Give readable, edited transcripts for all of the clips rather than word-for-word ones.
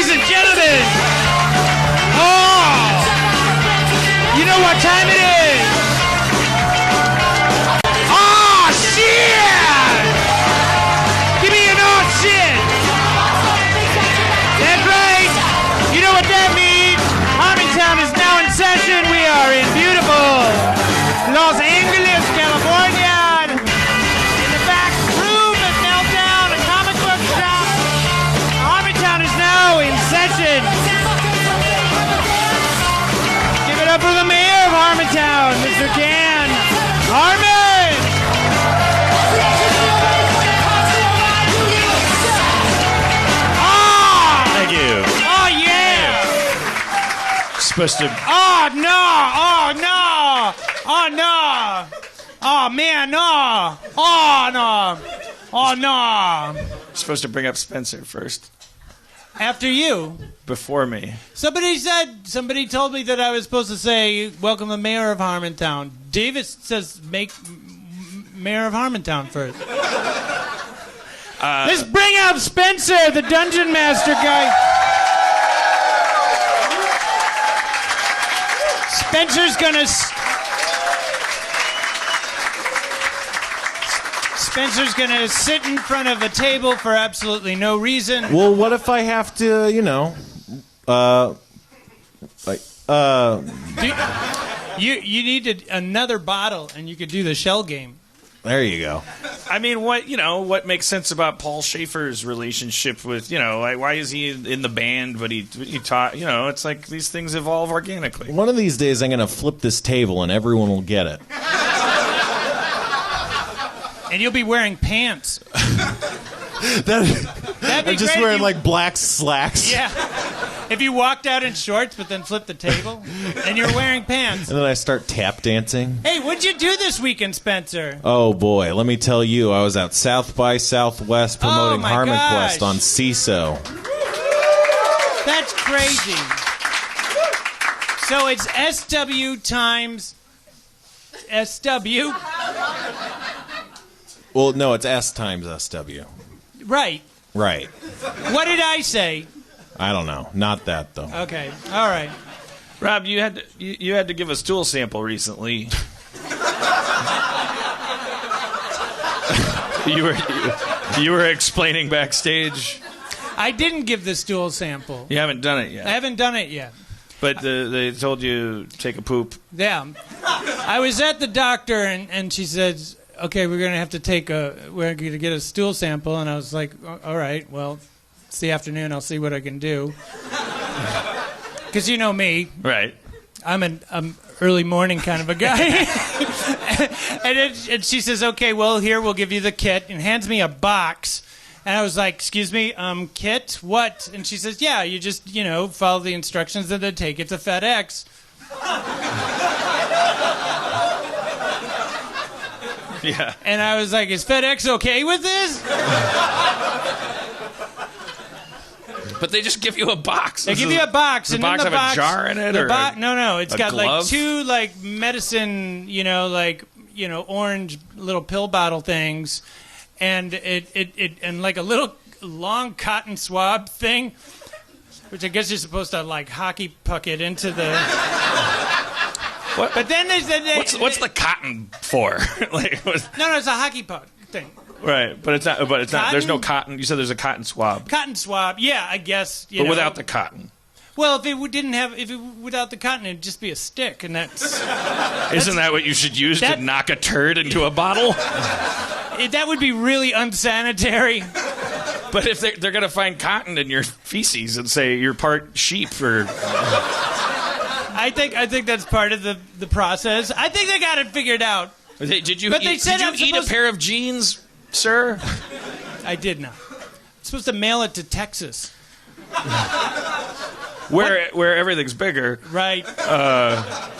Ladies and gentlemen, you know what time it is? Oh, shit! Give me an oh, shit! That's right! You know what that means? Harmontown is now in session. We are in beautiful Los Angeles, California. In the back room of Meltdown, a comic book shop. Harmontown is now in session. Give it up for the mayor of Harmontown, Mr. Dan Harmon. Thank you. Oh, yeah. Supposed to. Oh, no. Oh, no. Oh, no. Oh, man, no. Oh, no. Oh, no. Supposed to bring up Spencer first. After you. Before me. Somebody told me that I was supposed to say, welcome the mayor of Harmontown. Davis says, make mayor of Harmontown first. Let's bring out Spencer, the dungeon master guy. Spencer's gonna sit in front of a table for absolutely no reason. Well, what if I have to, You needed another bottle, and you could do the shell game. There you go. I mean, what makes sense about Paul Schaefer's relationship with, why is he in the band, but he taught, it's like these things evolve organically. One of these days I'm going to flip this table and everyone will get it. And you'll be wearing pants. I'm That'd be just great wearing like black slacks. Yeah. If you walked out in shorts but then flipped the table and you're wearing pants. And then I start tap dancing. Hey, what'd you do this weekend, Spencer? Oh boy, let me tell you, I was out South by Southwest promoting Harmon Quest on CISO. That's crazy. So it's SW times SW? Well, no, it's S times SW. Right. Right. What did I say? I don't know. Not that, though. Okay. All right. Rob, you had to give a stool sample recently. you were explaining backstage. I didn't give the stool sample. You haven't done it yet. I haven't done it yet. But they told you take a poop. Yeah. I was at the doctor and she says, okay, we're going to get a stool sample. And I was like, all right, well, it's the afternoon. I'll see what I can do. Because you know me. Right. I'm an early morning kind of a guy. and she says, okay, well, here, we'll give you the kit. And hands me a box. And I was like, excuse me, kit? What? And she says, yeah, you just, follow the instructions and then take it to FedEx. Yeah. And I was like, is FedEx okay with this? But they just give you a box. They give you a box. Does and the box in the have a jar in it? No. It's got glove? like two medicine, orange little pill bottle things. And it and like a little long cotton swab thing, which I guess you're supposed to hockey puck it into the. What? But then they said, what's the cotton for? No, it's a hockey puck thing. Right, but it's not. But it's cotton? not. There's no cotton. You said there's a cotton swab. Cotton swab, yeah, I guess. But without the cotton. Well, without the cotton, it'd just be a stick, and that's. Isn't that what you should use to knock a turd into a bottle? That would be really unsanitary. But if they're going to find cotton in your feces and say you're part sheep or... I think that's part of the process. I think they got it figured out. Did you eat a pair of jeans, sir? I did not. I'm supposed to mail it to Texas. Where everything's bigger, right?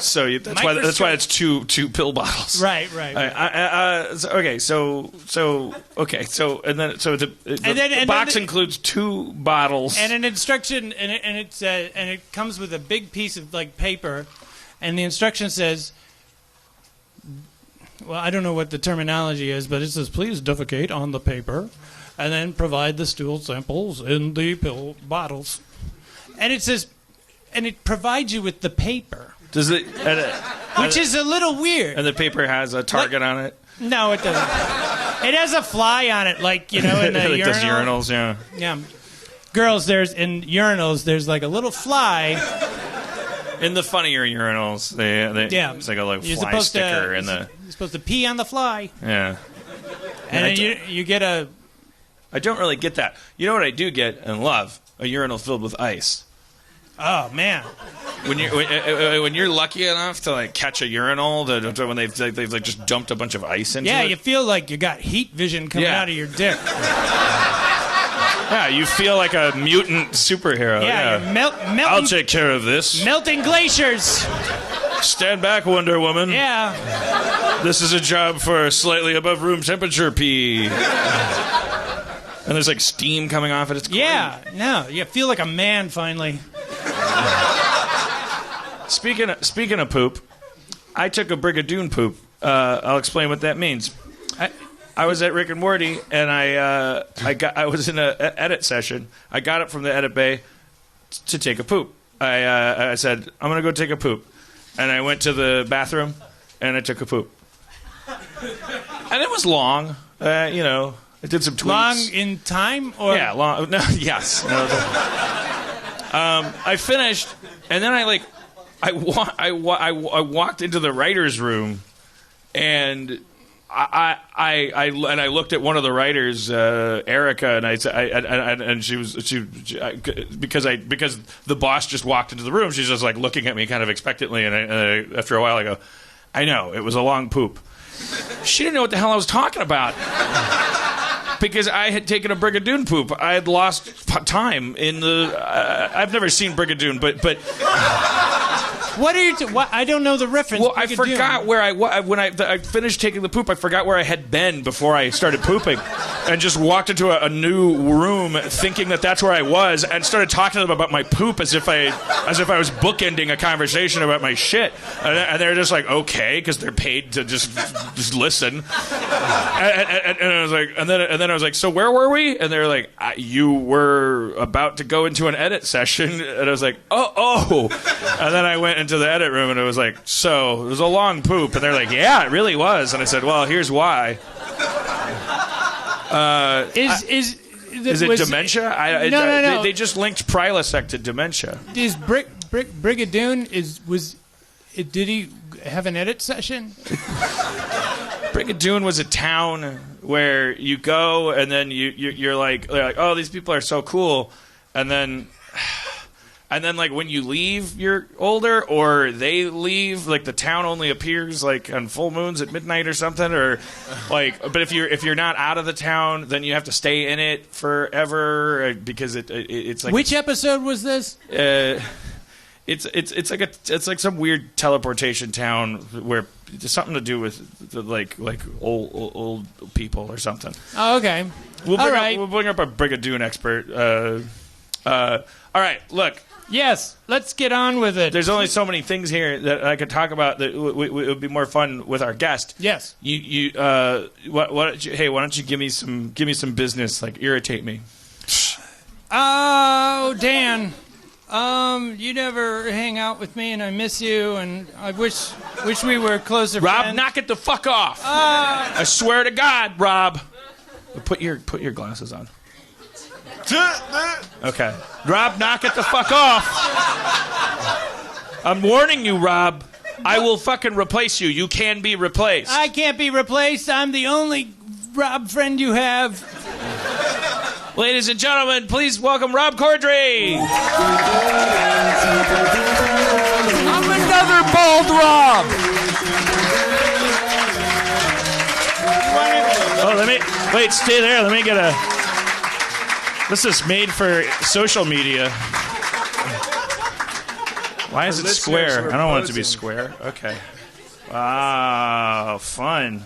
So that's why it's two pill bottles, right. The box includes two bottles and an instruction, and it comes with a big piece of paper, and the instruction says, well, I don't know what the terminology is, but it says, please defecate on the paper, and then provide the stool samples in the pill bottles. and it says, and it provides you with the paper. Does it? Which is a little weird. And the paper has a target on it? No, it doesn't. It has a fly on it, like, in the like urinal. those urinals, yeah. Yeah. Girls, in urinals, there's like a little fly. In the funnier urinals, it's like a fly sticker in the... You're supposed to pee on the fly. Yeah. And then you get a... I don't really get that. You know what I do get and love? A urinal filled with ice. Oh, man. When you're lucky enough to like catch a urinal, when they've like just dumped a bunch of ice into it. Yeah, you feel like you got heat vision coming out of your dick. Yeah, you feel like a mutant superhero. Yeah, you're melting. I'll take care of this. Melting glaciers. Stand back, Wonder Woman. Yeah. This is a job for slightly above room temperature pee. And there's like steam coming off it. It's great. Yeah, no, you feel like a man finally. Speaking of poop, I took a Brigadoon poop. I'll explain what that means. I was at Rick and Morty, and I was in an edit session. I got up from the edit bay to take a poop. I said, I'm going to go take a poop. And I went to the bathroom, and I took a poop. And it was long. I did some tweets. Long in time? Or? Yeah, long. No, yes. No, I finished, and then I walked into the writer's room, and I looked at one of the writers, Erica, and because the boss just walked into the room, she's just like looking at me kind of expectantly, and after a while I go, I know, it was a long poop. She didn't know what the hell I was talking about. Because I had taken a Brigadoon poop. I had lost time in the... I've never seen Brigadoon, but... What are you... I don't know the reference. Well, I forgot where when I finished taking the poop, I forgot where I had been before I started pooping. And just walked into a new room thinking that that's where I was, and started talking to them about my poop as if I was bookending a conversation about my shit. And they're just like, okay, because they're paid to just listen. And I was like, and then I was like, so where were we? And they were like, you were about to go into an edit session. And I was like, oh. And then I went into the edit room, and it was like, so it was a long poop. And they're like, yeah, it really was. And I said, well, here's why. Is it dementia? No. They just linked Prilosec to dementia. Is Brigadoon did he have an edit session? Brigadoon was a town where you go, and then you're like, oh, these people are so cool, and then like when you leave, you're older, or they leave, like the town only appears like on full moons at midnight or something, or like. But if you're not out of the town, then you have to stay in it forever because it's like. Which episode was this? It's like some weird teleportation town where it's something to do with like old people or something. Oh, okay. We'll bring up a Brigadoon expert. All right, look. Yes, let's get on with it. There's only so many things here that I could talk about that would be more fun with our guest. Yes. Hey, why don't you give me some business, like irritate me. Oh, Dan. You never hang out with me, and I miss you, and I wish we were closer Rob, friends. knock it the fuck off. I swear to God, Rob. Put your glasses on. Okay. Rob, knock it the fuck off. I'm warning you, Rob. I will fucking replace you. You can be replaced. I can't be replaced. I'm the only Rob friend you have. Ladies and gentlemen, please welcome Rob Corddry. I'm another bald Rob. Wait, stay there. Let me get a... This is made for social media. Why is it square? I don't want it to be square. Okay. Wow, fun.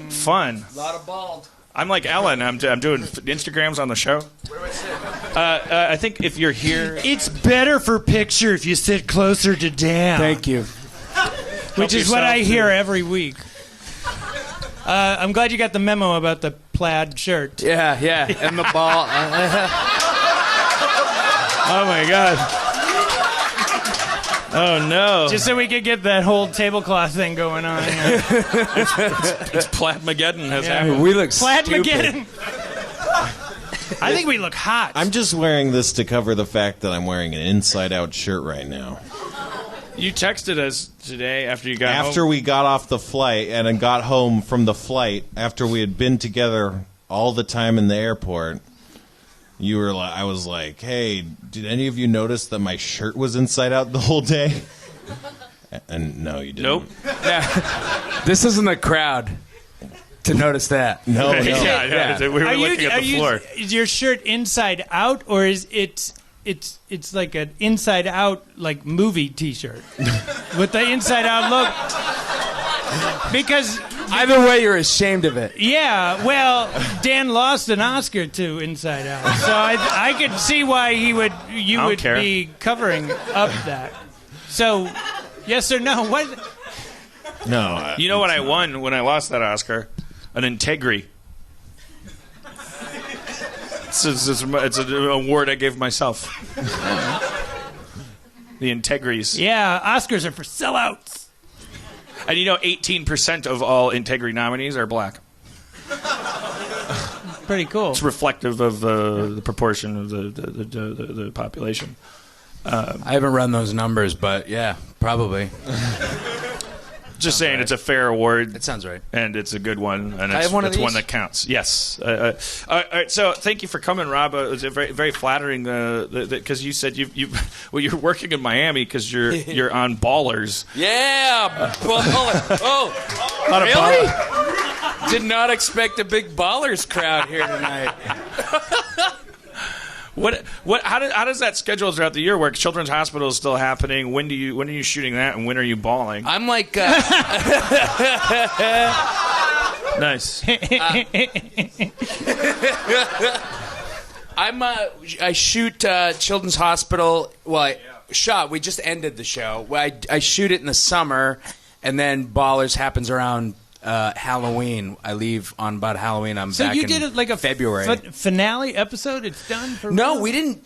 Fun. A lot of bald. I'm like Ellen. I'm doing Instagrams on the show. Where do I sit? I think if you're here... It's better for picture if you sit closer to Dan. Thank you. Which is what I hear every week. I'm glad you got the memo about the plaid shirt. Yeah, and the ball. Oh, my God. Oh no! Just so we could get that whole tablecloth thing going on. Yeah. It's Plattmageddon has happened. We look Plattmageddon. I think we look hot. I'm just wearing this to cover the fact that I'm wearing an inside-out shirt right now. You texted us today after you got home. After we got off the flight and then got home from the flight, after we had been together all the time in the airport, you were like, I was like, hey, did any of you notice that my shirt was inside out the whole day? And no, you didn't. Nope. Yeah. This isn't a crowd to notice that. No. Yeah. We were looking at the floor. Is your shirt inside out, or is it's like an inside out like movie T-shirt with the inside out look? Because either way, you're ashamed of it. Yeah, well, Dan lost an Oscar to Inside Out, so I could see why you would be covering up that. So, yes or no? What? No. You know what I won when I lost that Oscar? An Integri. It's an award I gave myself. The Integris. Yeah, Oscars are for sellouts. And 18% of all Integri nominees are black. Pretty cool. It's reflective of the proportion of the population. I haven't run those numbers, but yeah, probably. Just saying, it's a fair award. It sounds right. And it's a good one. And I have one of it's these? one that counts. Yes. All right, so thank you for coming, Rob. It was very, very flattering because you said you're working in Miami because you're on Ballers. Yeah, baller. Oh, really? Did not expect a big Ballers crowd here tonight. How does that schedule throughout the year work? Children's Hospital is still happening. When are you shooting that, and when are you balling? I'm like, nice. I shoot Children's Hospital. Well, we just ended the show. I shoot it in the summer, and then Ballers happens around Halloween. I leave on about Halloween. I'm back in February. So you did it like a finale episode? It's done? For no, real? we didn't.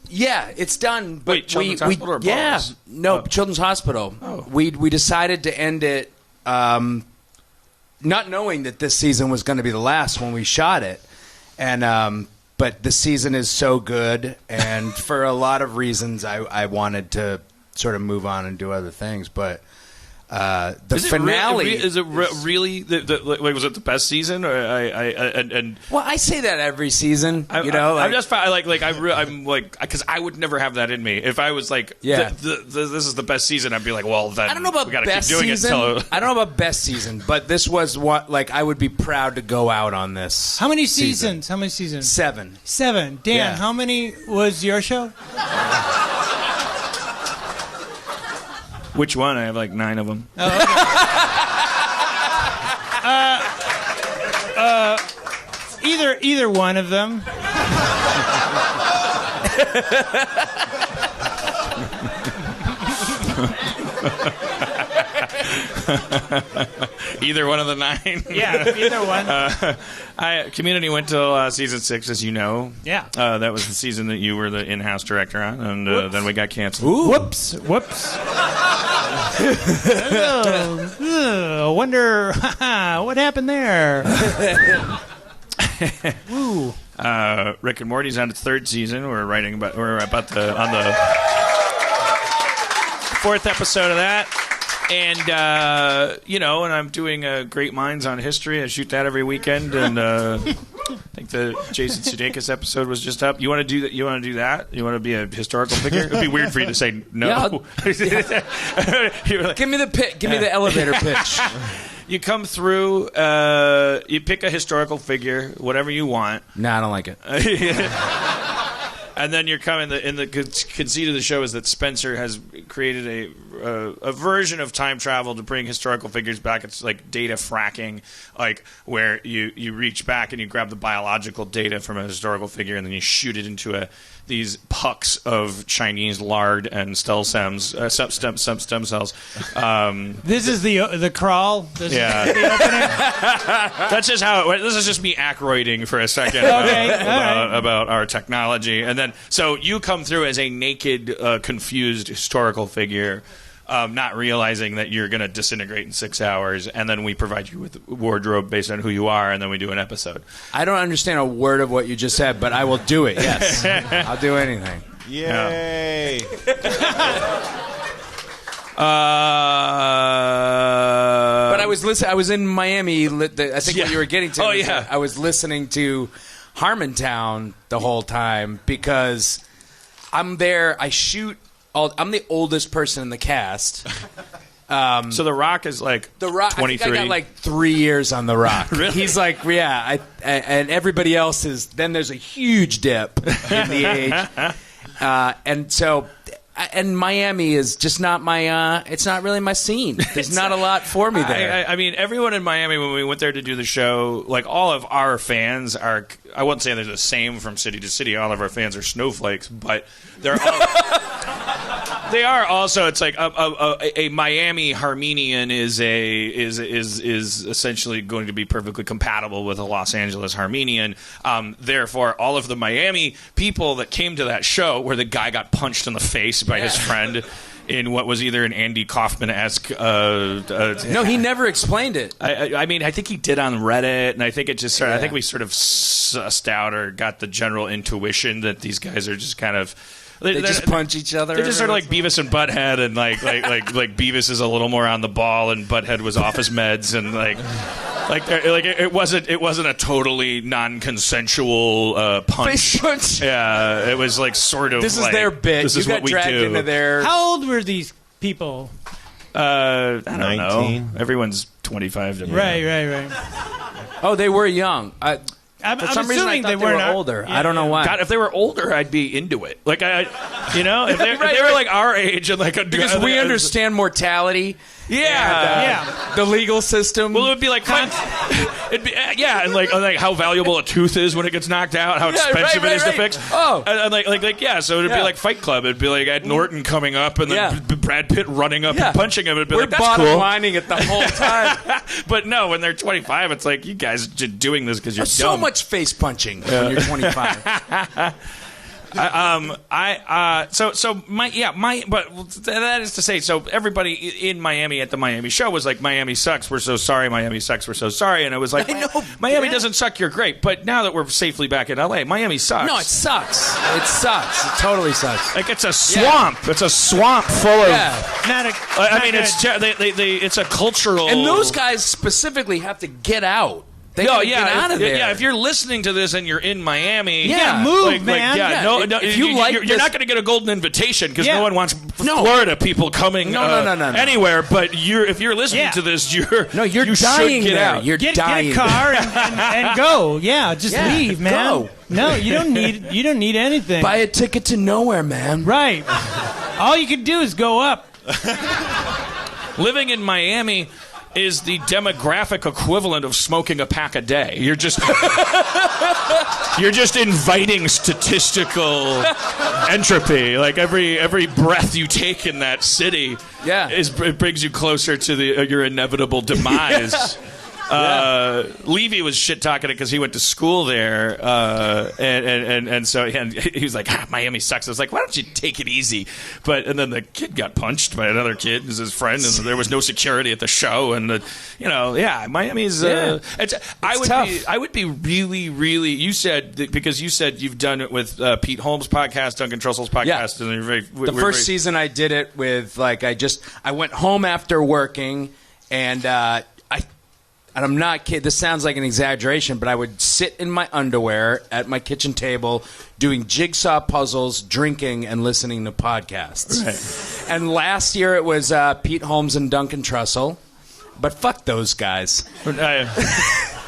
Yeah, it's done. But wait, Children's Hospital or Ballers? Yeah, no, Children's Hospital. Oh. We decided to end it not knowing that this season was going to be the last when we shot it. And but the season is so good, and for a lot of reasons, I wanted to sort of move on and do other things, but the finale is it really was it the best season? Or well, I say that every season. I'm just I'm because I would never have that in me. If I was like, this is the best season, I'd be like, well, then I don't know about we gotta best keep doing season. I don't know about best season, but this was what I would be proud to go out on this. How many seasons? How many seasons? 7. 7. Dan, Yeah. How many was your show? Which one? I have like 9 of them. Oh, okay. Either one of them. Either one of the 9. Yeah, either one. Community went till season 6, as you know. Yeah. That was the season that you were the in-house director on, and then we got canceled. Ooh. Whoops. I wonder what happened there. Ooh. Rick and Morty's on its 3rd season. We're on the 4th episode of that. And, and I'm doing Great Minds on History. I shoot that every weekend. And I think the Jason Sudeikis episode was just up. You want to do that? You want to do that? You want to be a historical figure? It'd be weird for you to say no. Yeah, give me the pitch. Give me the elevator pitch. You come through, you pick a historical figure, whatever you want. No, I don't like it. And then you're coming. In the conceit of the show is that Spencer has created a version of time travel to bring historical figures back. It's like data fracking, like where you reach back and you grab the biological data from a historical figure and then you shoot it into these pucks of Chinese lard and stem cells. This is the crawl. This is the opening. That's just how it went. This is just me ackroyding for a second about our technology, and then fun. So you come through as a naked, confused historical figure, not realizing that you're going to disintegrate in 6 hours, and then we provide you with wardrobe based on who you are, and then we do an episode. I don't understand a word of what you just said, but I will do it. Yes, I'll do anything. Yay! But I was listening. I was in Miami. I think what you were getting to. Oh, I was listening to Harmontown the whole time because I'm there. I shoot. I'm the oldest person in the cast. So The Rock is like The Rock. 23. I think I got like 3 years on The Rock. Really? He's like, yeah. And everybody else is. Then there's a huge dip in the age. And so. And Miami is just not my. It's not really my scene. There's not a lot for me there. I mean, everyone in Miami, when we went there to do the show, like all of our fans are. I wouldn't say they're the same from city to city. All of our fans are snowflakes, but they're all. They are also. It's like a Miami Harmonian is essentially going to be perfectly compatible with a Los Angeles Harmonian. Therefore, all of the Miami people that came to that show, where the guy got punched in the face by his friend in what was either an Andy Kaufman-esque. No, he never explained it. I mean, I think he did on Reddit, and I think it just started. I think we sort of sussed out or got the general intuition that these guys are just kind of. They just punch each other. They're just sort of like Beavis and Butthead, and like Beavis is a little more on the ball, and Butthead was off his meds, and like it wasn't a totally non-consensual punch. Face punch. Yeah, it was like sort of. This is their bit. This is got what we dragged do. Into their. How old were these people? I don't 19. know. Everyone's 25 to me. Right. Oh, they were young. I'm For some reason, I assuming thought they were older. Yeah, I don't know why. God, if they were older, I'd be into it. Like if they were like our age and like Because we understand mortality. Yeah, The legal system. Well, it would be like it'd be and like how valuable a tooth is when it gets knocked out, how expensive it is to fix. Oh, and so it'd be like Fight Club. It'd be like Ed Norton coming up and then Brad Pitt running up and punching him. It'd be we're like, that's bottom cool. lining it the whole time. But no, when they're 25, it's like you guys are just doing this because you're so dumb. much face punching when you're 25. But that is to say, so everybody in Miami at the Miami show was like, Miami sucks, we're so sorry, Miami sucks, we're so sorry, and it was like, Miami doesn't suck, you're great, but now that we're safely back in LA, Miami sucks. No, it sucks. It sucks. It totally sucks. Like it's a swamp. Yeah. It's a swamp full of. Yeah. It's a cultural. And those guys specifically have to get out. They get out of there. Yeah, if you're listening to this and you're in Miami, move, man. If you you're not going to get a golden invitation because no one wants Florida people coming anywhere. But if you're listening to this, you dying should get out. You're dying. Get a car and go. Yeah, just leave, man. Go. No, you don't need anything. Buy a ticket to nowhere, man. Right. All you can do is go up. Living in Miami is the demographic equivalent of smoking a pack a day. You're just inviting statistical entropy. Like every breath you take in that city, it brings you closer to your inevitable demise. Levy was shit talking it because he went to school there, and so he was like, Miami sucks. I was like, why don't you take it easy? And then the kid got punched by another kid, who's his friend, and there was no security at the show, and Miami's. It's tough. I would be really, really. You said because you said you've done it with Pete Holmes' podcast, Duncan Trussell's podcast, and the first season I did it with I went home after working and. And I'm not kidding. This sounds like an exaggeration, but I would sit in my underwear at my kitchen table doing jigsaw puzzles, drinking, and listening to podcasts. Right. And last year it was Pete Holmes and Duncan Trussell. But fuck those guys.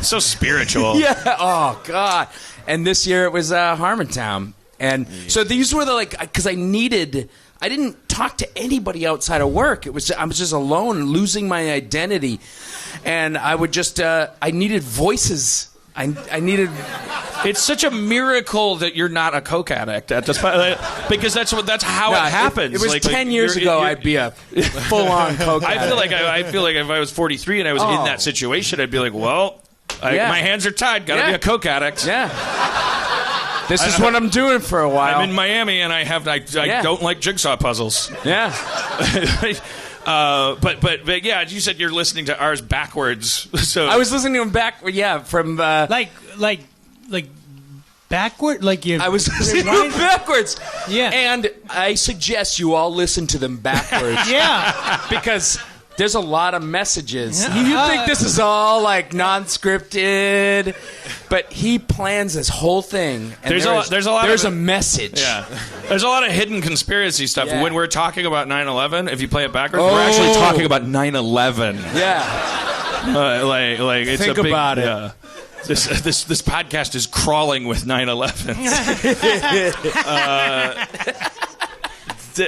So spiritual. Yeah. Oh, God. And this year it was Harmontown. And so these were because I didn't talk to anybody outside of work. I was just alone, losing my identity, and I would just I needed voices. I needed. It's such a miracle that you're not a coke addict at this point, because that's how it happens. It was 10 years ago. I'd be a full-on coke addict. I feel like if I was 43 and I was in that situation, I'd be like, well, my hands are tied. Got to be a coke addict. Yeah. This is what I'm doing for a while. I'm in Miami, and I don't like jigsaw puzzles. Yeah. But yeah, you said you're listening to ours backwards. So I was listening to him back. Yeah, from like backward, like you. I was listening to them backwards. Yeah. And I suggest you all listen to them backwards. Yeah. Because there's a lot of messages. Yeah. You think this is all like non-scripted, but he plans this whole thing. And There's a message. Yeah. There's a lot of hidden conspiracy stuff. Yeah. When we're talking about 9/11, if you play it backwards, we're actually talking about 9/11. Yeah. Like it's Think a big, about it. Yeah. This podcast is crawling with 9/11.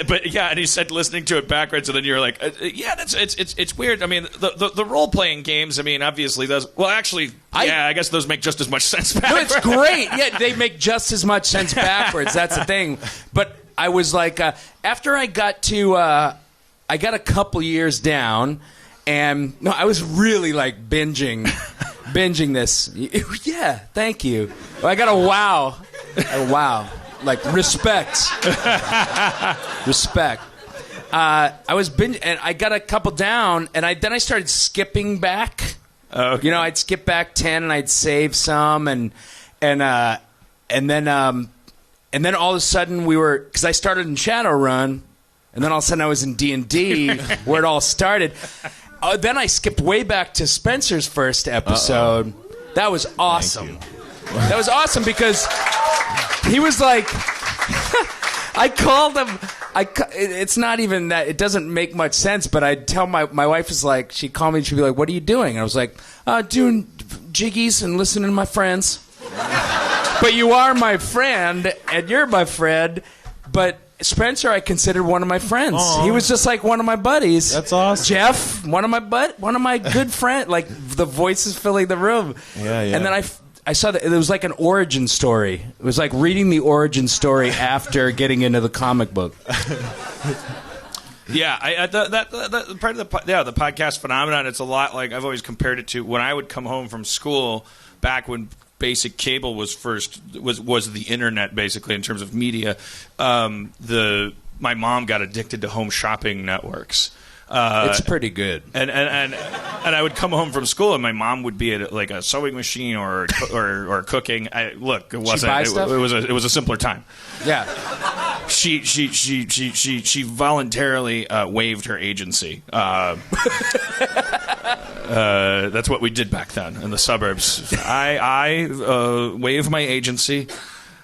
But yeah, and he said listening to it backwards, and then you're like, yeah, it's weird. I mean, the role playing games. I mean, obviously those. Well, actually, I guess those make just as much sense backwards. No, it's great. Yeah, they make just as much sense backwards. That's the thing. But I was like, after I got to, I got a couple years down, and no, I was really like binging this. Yeah, thank you. I got a wow. Like, respect. Respect. I was binging, and I got a couple down, and then I started skipping back. Okay. You know, I'd skip back 10, and I'd save some, and then all of a sudden because I started in Shadowrun, and then all of a sudden I was in D&D, where it all started. Then I skipped way back to Spencer's first episode. That was awesome. That was awesome because he was like, I called him. It's not even that. It doesn't make much sense. But I'd tell my wife is like, she'd call me and she'd be like, "What are you doing?" And I was like, "Doing jiggies and listening to my friends." But you are my friend, and you're my friend. But Spencer, I considered one of my friends. Aww. He was just like one of my buddies. That's awesome. Jeff, one of my good friends. Like the voices filling the room. Yeah. And then I saw that it was like an origin story. It was like reading the origin story after getting into the comic book. Yeah, that part of the podcast phenomenon. It's a lot like I've always compared it to when I would come home from school back when basic cable was the internet, basically in terms of media. My mom got addicted to home shopping networks. It's pretty good. And I would come home from school and my mom would be at like a sewing machine or cooking. It wasn't. It was a simpler time. Yeah. She voluntarily waived her agency. That's what we did back then in the suburbs. I waive my agency.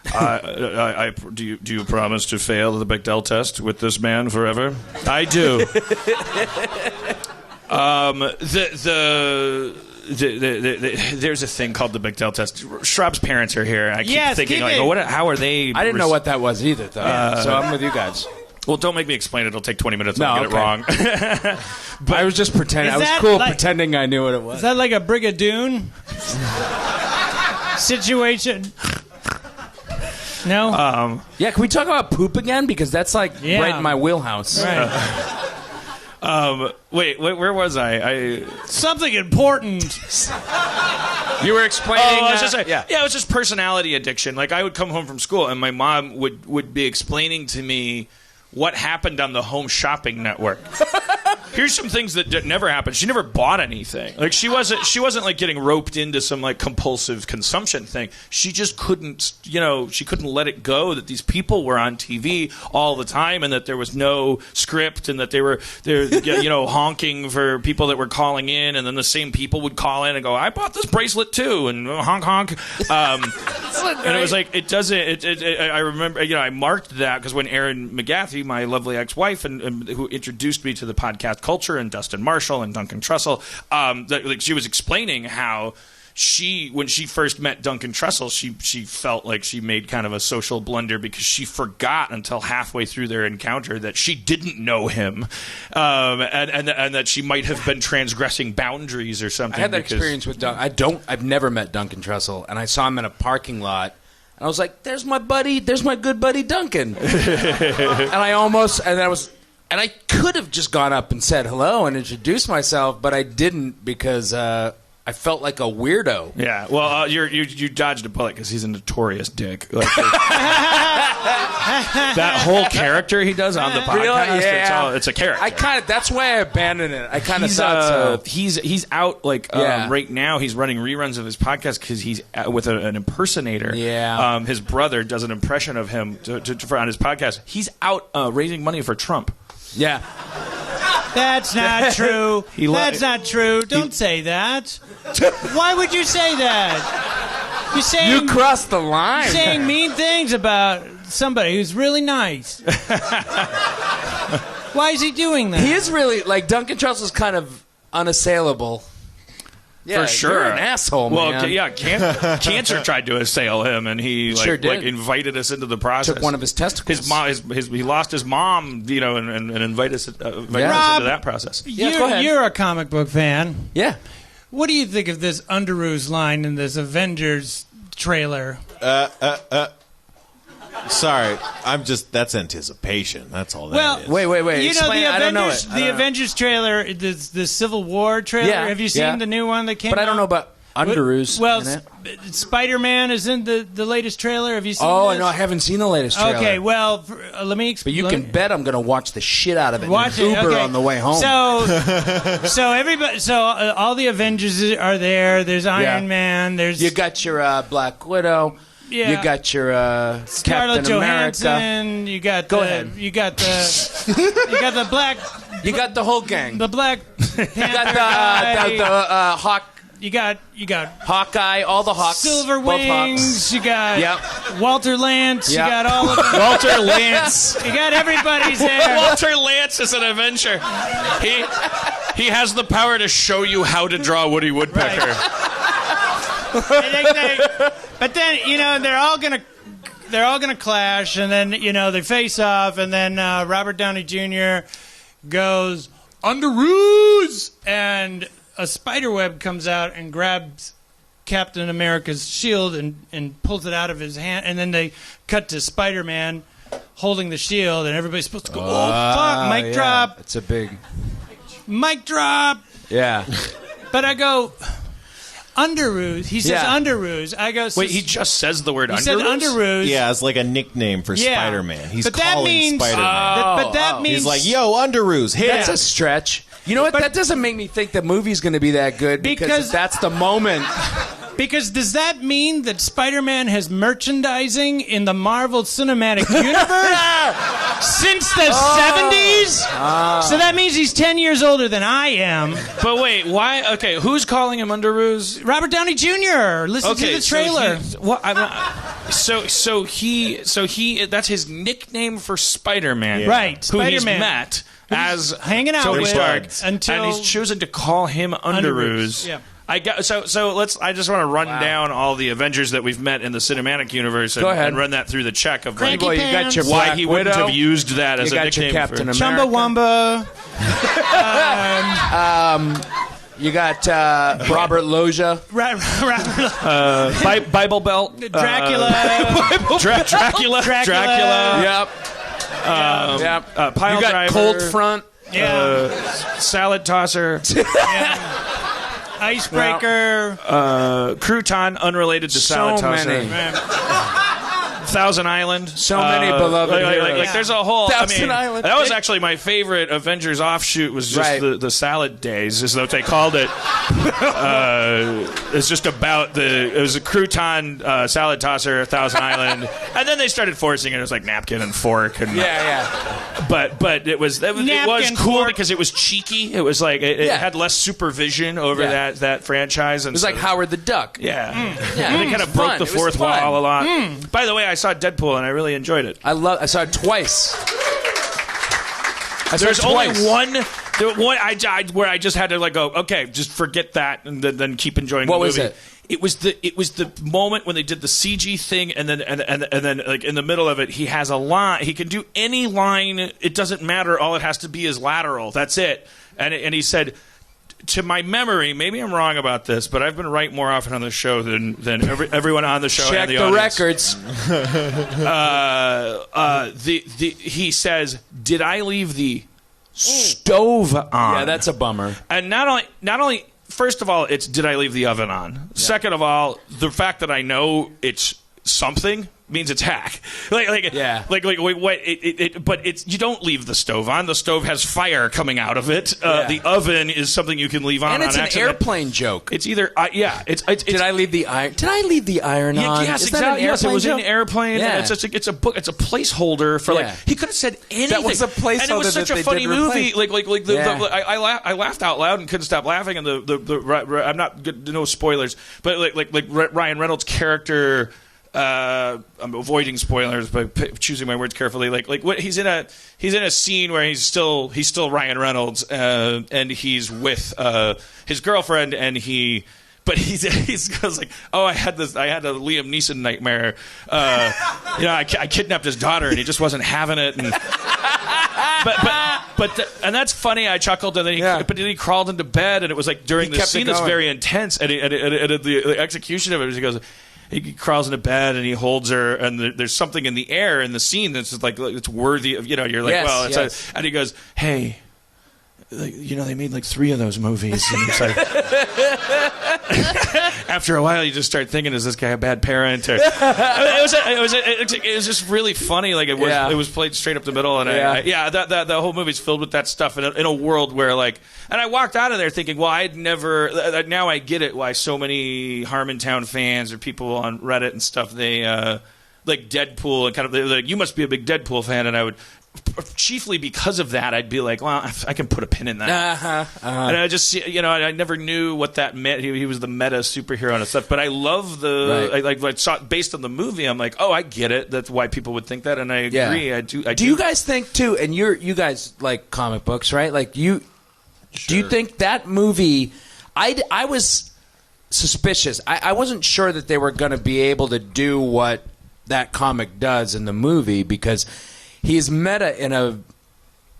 Do you promise to fail the Bechdel test with this man forever? I do. There's a thing called the Bechdel test. Schrab's parents are here. I keep thinking, like, how are they? I didn't know what that was either, though. So I'm with you guys. Well, don't make me explain it. It'll take 20 minutes. I'll get it wrong. But I was just pretending. I was cool pretending I knew what it was. Is that like a Brigadoon situation? No. Yeah, can we talk about poop again? Because that's like right in my wheelhouse. Right. Wait, where was I? Something important. You were explaining. I was just saying, it was just personality addiction. Like I would come home from school and my mom would be explaining to me what happened on the Home Shopping Network. Here's some things that never happened. She never bought anything. Like she wasn't like getting roped into some like compulsive consumption thing. She just couldn't, she couldn't let it go that these people were on TV all the time and that there was no script and that they're honking for people that were calling in and then the same people would call in and go, "I bought this bracelet too," and honk honk. And it was like it doesn't. I remember, I marked that because when Erin McGathy, my lovely ex-wife, and who introduced me to the podcast culture, and Dustin Marshall and Duncan Trussell, she was explaining how when she first met Duncan Trussell, she felt like she made kind of a social blunder because she forgot until halfway through their encounter that she didn't know him, and that she might have been transgressing boundaries or something. I had that experience with Duncan. I've never met Duncan Trussell, and I saw him in a parking lot. And I was like, "There's my good buddy Duncan." And I could have just gone up and said hello and introduced myself, but I didn't because I I felt like a weirdo. Yeah, well, you dodged a bullet because he's a notorious dick. Like, that whole character he does on the podcast, Really? Yeah. it's a character. That's why I abandoned it. I kind of thought so. He's out right now. He's running reruns of his podcast because he's with an impersonator. Yeah. His brother does an impression of him on his podcast. He's out raising money for Trump. Yeah. That's not true. That's not true. Don't say that. Why would you say that? You crossed the line. You're saying mean things about somebody who's really nice. Why is he doing that? He is really, like, Duncan Trussell is kind of unassailable. Yeah, for sure. You're an asshole, well, man. yeah, Cancer tried to assail him, and he Sure did. invited us into the process. Took one of his testicles. His mom, he lost his mom, and invited us into that process. Yeah, go ahead. You're a comic book fan. Yeah. What do you think of this Underoos line in this Avengers trailer? Sorry, that's anticipation. That's all that is. Wait. You know, Explain. I don't know it. The Avengers trailer, the Civil War trailer. Yeah, Have you seen the new one that came out? But I don't know about Underoos. Well, Spider-Man is in the latest trailer. Have you seen Oh, this? no, I haven't seen the latest trailer. Okay, well, let me explain. But you can bet I'm going to watch the shit out of it. Watch in it, Uber okay. on the way home. So everybody, all the Avengers are there. There's Iron Man. There's you got your Black Widow. Yeah. You got your Scarlett Captain Johansson. America. You got Go ahead. You got the black. You got the whole gang. The Black Panther You got guy. the Hawk. You got Hawkeye, all the Hawks. Silver both Wings. Hawks. You got Walter Lance. Yep. You got all of them. Walter Lance. You got everybody's there. Walter Lance is an Avenger. He has the power to show you how to draw Woody Woodpecker. But then they're all gonna clash, and then they face off, and then Robert Downey Jr. goes Underoos, and a spider web comes out and grabs Captain America's shield and pulls it out of his hand, and then they cut to Spider-Man holding the shield, and everybody's supposed to go, oh fuck, mic drop. It's a big Mic drop. Yeah. But I go, Underoos. He says Underoos. I go, wait, he just says the word Underoos? He said Underoos. Yeah, it's like a nickname for Spider-Man. He's but that calling means, Spider-Man. but that means He's like, yo, Underoos, hit That's a stretch. You know what? That doesn't make me think the movie's going to be that good because that's the moment. Because does that mean that Spider-Man has merchandising in the Marvel Cinematic Universe since the 70s? So that means he's 10 years older than I am. But wait, why? Okay, who's calling him Underoos? Robert Downey Jr. Listen to the trailer. So he that's his nickname for Spider-Man. Right, Who he's Spider-Man. met as hanging out Tony with Stark, until and he's chosen to call him Underoos. Yeah. I just want to run down all the Avengers that we've met in the cinematic universe and, Go ahead. and run that through the check of Cranky Well, you got Pants. your why Black he wouldn't Widow. have used that as You a got your nickname Captain for America. Chumbawamba. You got Robert Loggia. Bible Belt, Dracula. Dracula. Yep. Pile You got driver, Cold Front. salad tosser, Icebreaker. crouton, unrelated to salad So tosser. many. Thousand Island. So many beloved heroes. Like there's a whole. Thousand Island. That was actually my favorite Avengers offshoot. Was just Right. the salad days, is what they called it. It's just about it was a crouton, salad tosser, Thousand Island, and then they started forcing it. It was like napkin and fork, and But it was Napkin, cool fork. because it was cheeky. It was like it had less supervision over that franchise. And It was like Howard the Duck. Yeah. Yeah, They it kind was of broke fun. the It was fourth fun. wall a lot. By the way, I saw Deadpool and I really enjoyed it. I saw it twice. There's only one where I just had to like go, okay, just forget that and then keep enjoying the movie. What was it? It was the moment when they did the CG thing, and then like in the middle of it, he has a line. He can do any line. It doesn't matter. All it has to be is lateral. That's it. And he said, to my memory, maybe I'm wrong about this, but I've been right more often on the show than everyone on the show. Check and the records. He says, "Did I leave the stove on?" Yeah, that's a bummer. And not only first of all, it's did I leave the oven on? Yeah. Second of all, the fact that I know it's something means it's hack. What? But it's you don't leave the stove on. The stove has fire coming out of it. The oven is something you can leave on. And it's on an accident. Airplane joke. It's either It's did I leave the iron? Did I leave the iron on? Yes, is that exactly. Yes, it was joke? in Airplane. Yeah. And it's a book. It's a placeholder for he could have said anything. That was a placeholder. And it was such a funny movie. I laughed out loud and couldn't stop laughing. And I'm not no spoilers, but like Ryan Reynolds' character. I'm avoiding spoilers by choosing my words carefully. What he's in a scene where he's still Ryan Reynolds and he's with his girlfriend and he goes like, oh, I had a Liam Neeson nightmare. I kidnapped his daughter and he just wasn't having it. And and that's funny. I chuckled and then he crawled into bed and it was like during the scene that's very intense and the execution of it. He goes. He crawls into bed and he holds her, and there's something in the air in the scene that's just like it's worthy of you're like and he goes, hey, they made like 3 of those movies, and it's like after a while you just start thinking, is this guy a bad parent? Or, it was just really funny. Like it was played straight up the middle, and that the whole movie's filled with that stuff in a world where and I walked out of there thinking, well, I'd never. Now I get it why so many Harmontown fans or people on Reddit and stuff they like Deadpool and kind of like you must be a big Deadpool fan, and I would. Chiefly because of that, I'd be like, well, I can put a pin in that. And I just, I never knew what that meant. He was the meta superhero and stuff. But I love I saw it based on the movie. I'm like, oh, I get it. That's why people would think that, and I agree. Yeah. I do. Do you guys think too? And you guys like comic books, right? Like you. Sure. Do you think that movie? I was suspicious. I wasn't sure that they were going to be able to do what that comic does in the movie because. He's meta in a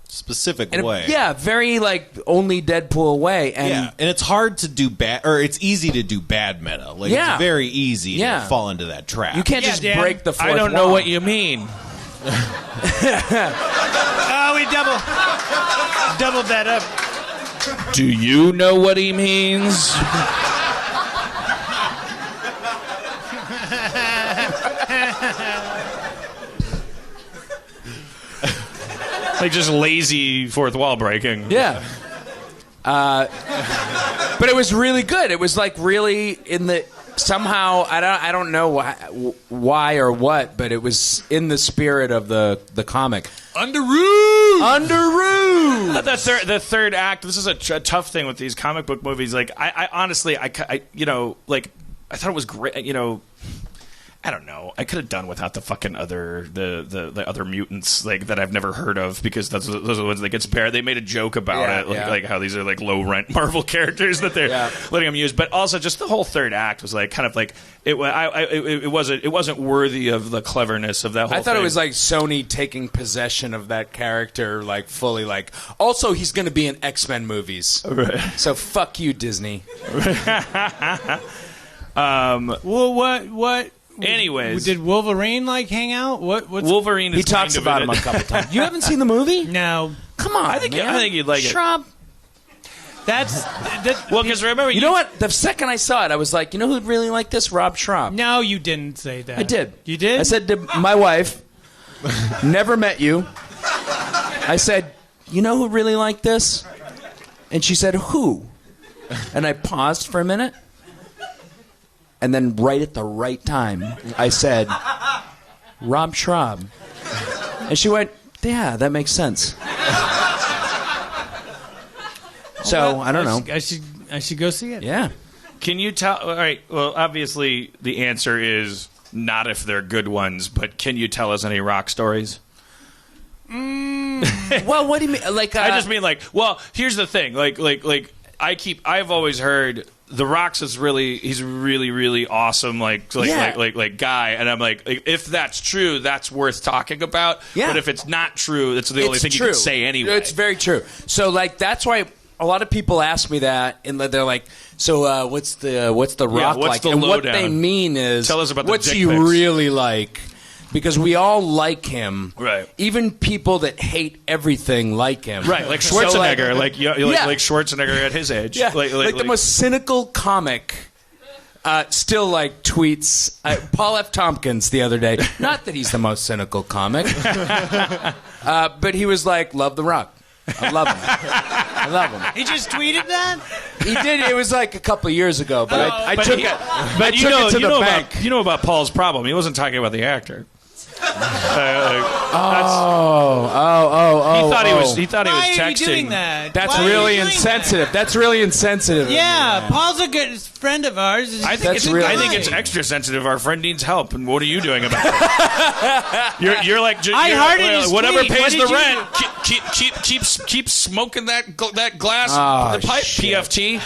specific way. Yeah, very only Deadpool way. And it's hard to do bad, or it's easy to do bad meta. It's very easy to fall into that trap. You can't just break the fourth I don't know what you mean. Oh, we doubled that up. Do you know what he means? Like just lazy fourth wall breaking. Yeah. But it was really good. It was really in the somehow I don't know why or what, but it was in the spirit of the comic. Under ruse. The third act. This is a tough thing with these comic book movies. I honestly I thought it was great. I don't know. I could have done without the fucking the other mutants that I've never heard of because those are the ones that get spared. They made a joke about it, like how these are low rent Marvel characters that they're letting them use. But also just the whole third act was it wasn't worthy of the cleverness of that whole. I thought thing. It was like Sony taking possession of that character fully. Also, he's going to be in X-Men movies, right. So fuck you, Disney. Well, what? Anyways, did Wolverine hang out? What's Wolverine? He talks about him a couple times. You haven't seen the movie? No. Come on, I think you'd like Schrab. Well, because remember, you know what? The second I saw it, I was like, you know who'd really like this? Rob Schrab. No, you didn't say that. I did. You did? I said to my wife, never met you. I said, you know who'd really like this? And she said, who? And I paused for a minute. And then right at the right time, I said, Rob Schrab. And she went, yeah, that makes sense. So, I don't know. I should go see it. Yeah. Can you tell? All right. Well, obviously, the answer is not if they're good ones, but can you tell us any rock stories? Well, what do you mean? I just mean well, here's the thing. I've always heard The Rock's he's really, really awesome, like guy, and I'm like, if that's true, that's worth talking about. Yeah. But if it's not true, that's the only thing you can say anyway. It's very true. So that's why a lot of people ask me that, and they're like, so what's the Rock like? The and lowdown? What they mean is, tell us about the what's dick he pics. really like? because we all like him. Right. Even people that hate everything like him. Right, like Schwarzenegger, like Schwarzenegger at his age. Yeah, like the most cynical comic still like tweets. Paul F. Tompkins the other day. Not that he's the most cynical comic, but he was like, "Love the Rock. I love him. I love him." He just tweeted that? He did. It was like a couple of years ago, but I took it. But I took it to the bank. You know about Paul's problem. He wasn't talking about the actor. He thought he was Why texting. are you doing that? That's Why are you really doing insensitive. that? That's really insensitive. Yeah, Paul's a good friend of ours. I think it's extra sensitive. Our friend needs help, and what are you doing about it? You're like, I hearted his whatever tweet. pays What the did rent. Keep smoking that glass, the pipe, shit. PFT.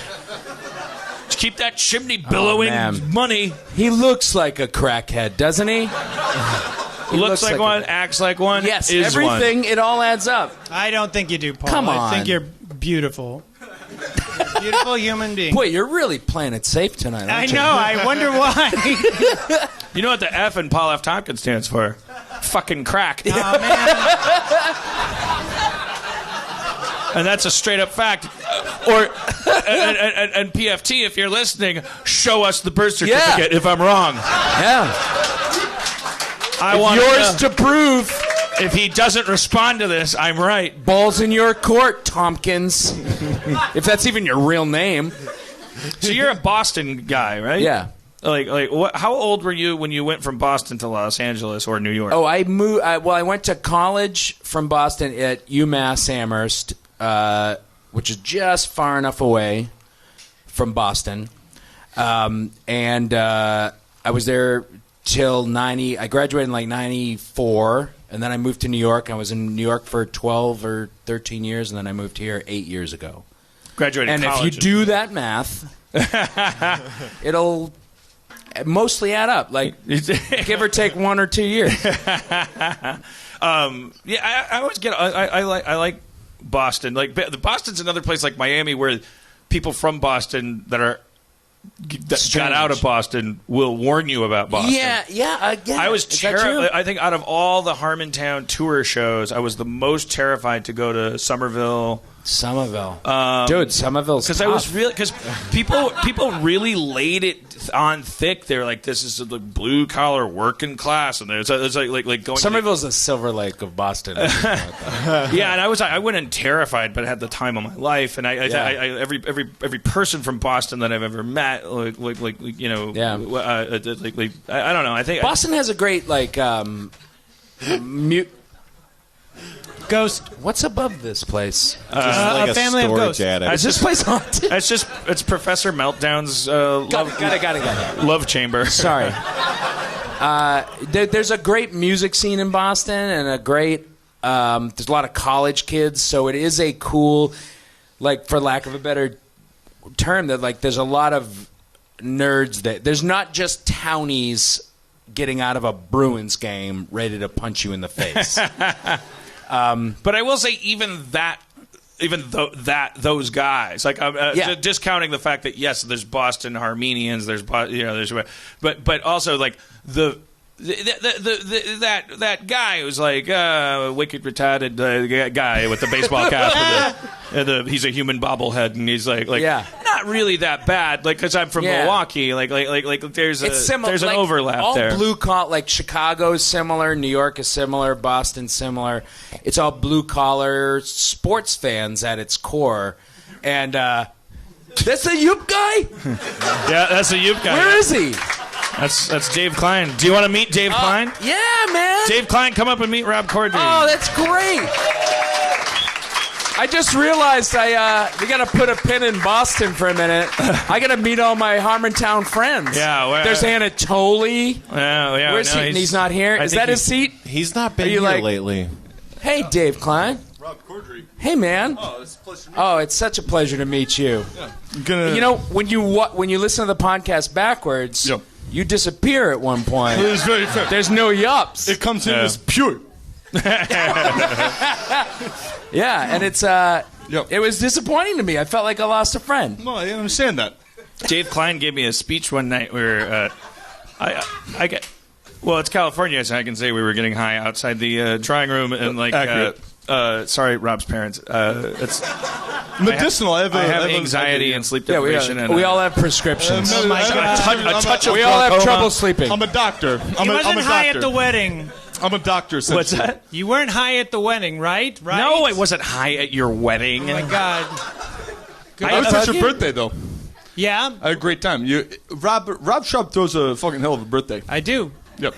Keep that chimney billowing money. He looks like a crackhead, doesn't he? He looks like one, acts like one. Yes, is everything. One. It all adds up. I don't think you do, Paul. Come on. I think you're beautiful. Beautiful human being. Boy, you're really playing it safe tonight. I Aren't know. I wonder why. You know what the F in Paul F. Tompkins stands for? Fucking crack. Oh, man. And that's a straight up fact. And PFT, if you're listening, show us the birth certificate if I'm wrong. Yeah. I want yours to prove. If he doesn't respond to this, I'm right. Balls in your court, Tompkins. If that's even your real name. So you're a Boston guy, right? Yeah. Like, what? How old were you when you went from Boston to Los Angeles or New York? Oh, I moved. I went to college from Boston at UMass Amherst, which is just far enough away from Boston, and I was there till 90. I graduated in like 94, and then I moved to New York. I was in New York for 12 or 13 years, and then I moved here 8 years ago. Graduated and college. if you do that math, it'll mostly add up, like give or take 1 or 2 years. I always get. I like Boston. Like Boston's another place like Miami where people from Boston that got out of Boston will warn you about Boston. Yeah. I was terrified. I think out of all the Harmontown tour shows, I was the most terrified to go to Somerville. Dude, Somerville's because I was really because people really laid it on thick. They're like, this is the blue collar working class, and it's like going. Somerville's the Silver Lake of Boston. Yeah, and I went in terrified, but I had the time of my life, and I every person from Boston that I've ever met, I don't know. I think Boston has a great Ghost. What's above this place? Like a family of ghosts. Is this place haunted? It's Professor Meltdown's Got it. love chamber. Sorry. There's a great music scene in Boston, and there's a lot of college kids, so it is a cool, like, for lack of a better term, that like there's a lot of nerds that there's not just townies getting out of a Bruins game ready to punch you in the face. But I will say, those guys, like, discounting the fact that yes, there's Boston Harmonians, but also like that guy who's like wicked retarded guy with the baseball cap and he's a human bobblehead, and he's like not really that bad, like, because I'm from Milwaukee, like there's an overlap all there. Blue collar, like Chicago's similar, New York is similar, Boston's similar. It's all blue collar sports fans at its core, and that's a Yoop guy. Yeah, that's a Yoop guy. Where is he? That's Dave Klein. Do you want to meet Dave Klein? Yeah, man. Dave Klein, come up and meet Rob Corddry. Oh, that's great. I just realized we got to put a pin in Boston for a minute. I got to meet all my Harmontown friends. Yeah, there's Anatoly. Yeah. Where's he? He's not here. Is that his seat? He's not been here lately. Hey, Dave Klein. Rob Corddry. Hey, man. Oh, it's a pleasure to meet you. Oh, it's such a pleasure to meet you. Yeah. You know, when you listen to the podcast backwards, you disappear at one point. It is very fair. There's no yups. It comes in as pure. Yeah, and it was disappointing to me. I felt like I lost a friend. No, I understand that. Dave Klein gave me a speech one night where I Well, it's California, so I can say we were getting high outside the drawing room, and Accurate. Sorry, Rob's parents. It's Medicinal. I have anxiety and sleep deprivation. we all have prescriptions. Oh my God. a touch of we all have glaucoma. trouble sleeping. I'm a doctor. He wasn't high at the wedding. I'm a doctor. What's that? You weren't high at the wedding, right? No, I wasn't high at your wedding. Oh my God. I was at your birthday, though. Yeah, I had a great time. Rob Schrab throws a fucking hell of a birthday. I do. Yep.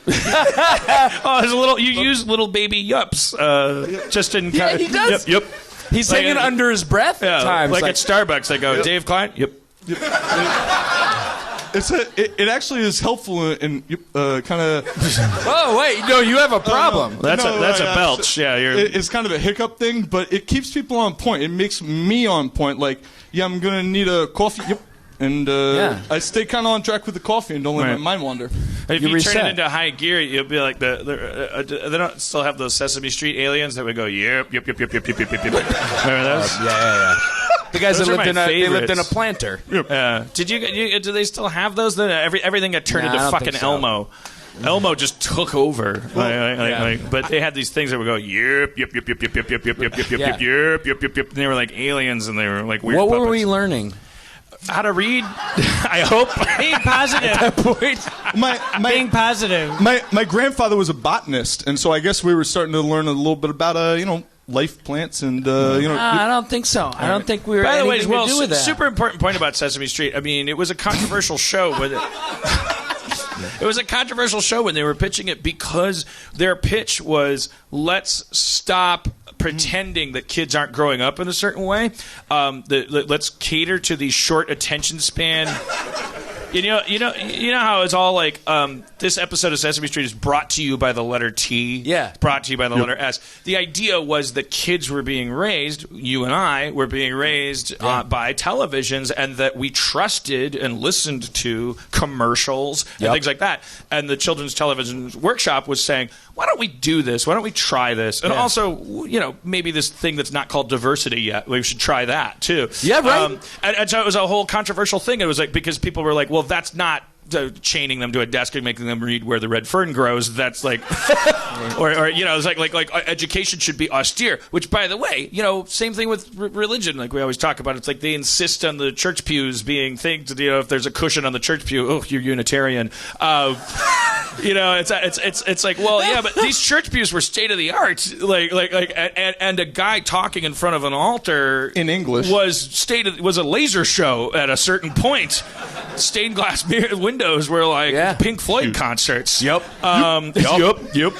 Oh, there's a little. You use little baby yups, just in. Yeah, he does. Yep. He's Like singing a- under his breath at Yeah, times. like at Starbucks, they go, Dave Klein. Yep. It actually is helpful in kind of. oh, wait. No, you have a problem. That's No, a yeah, belch. Yeah, you're. It's kind of a hiccup thing, but it keeps people on point. It makes me on point. Like, yeah, I'm gonna need a coffee. Yep. And I stay kind of on track with the coffee and don't let my mind wander. If You you turn reset. it into high gear, you'll be like they don't still have those Sesame Street aliens that would go yep. Remember those? Yeah. The guys Those that are lived my they lived in a favorites. planter. Did you? Do they still have those? Then everything got turned Nah, I into don't fucking think so. Elmo. Elmo just took over. But they had these things that would go yep. And they were like aliens, and they were like weird. What were puppets. we learning? How to read? I hope. Being positive. Being positive. My grandfather was a botanist, and so I guess we were starting to learn a little bit about life plants and I don't think so. I don't think we were By the way, anything well, to do with that. super important point about Sesame Street. I mean, it was a controversial show with it. It was a controversial show when they were pitching it because their pitch was, let's stop pretending that kids aren't growing up in a certain way. Let's cater to the short attention span. You know how it's all like this episode of Sesame Street is brought to you by the letter T. Yeah. Brought to you by the letter S. The idea was that kids were being raised, you and I were being raised by televisions, and that we trusted and listened to commercials and things like that. And the Children's Television Workshop was saying, why don't we do this? Why don't we try this? And also, maybe this thing that's not called diversity yet, we should try that too. Yeah, right. And so it was a whole controversial thing. It was like, because people were like, well, that's not chaining them to a desk and making them read Where the Red Fern Grows. That's like, or it's like education should be austere. Which, by the way, same thing with religion. Like we always talk about, it's like they insist on the church pews being things. If there's a cushion on the church pew, oh, you're Unitarian. It's like, well, yeah, but these church pews were state of the art. And a guy talking in front of an altar In English. was a laser show at a certain point. Stained glass windows were like Pink Floyd concerts. Yep. Yep.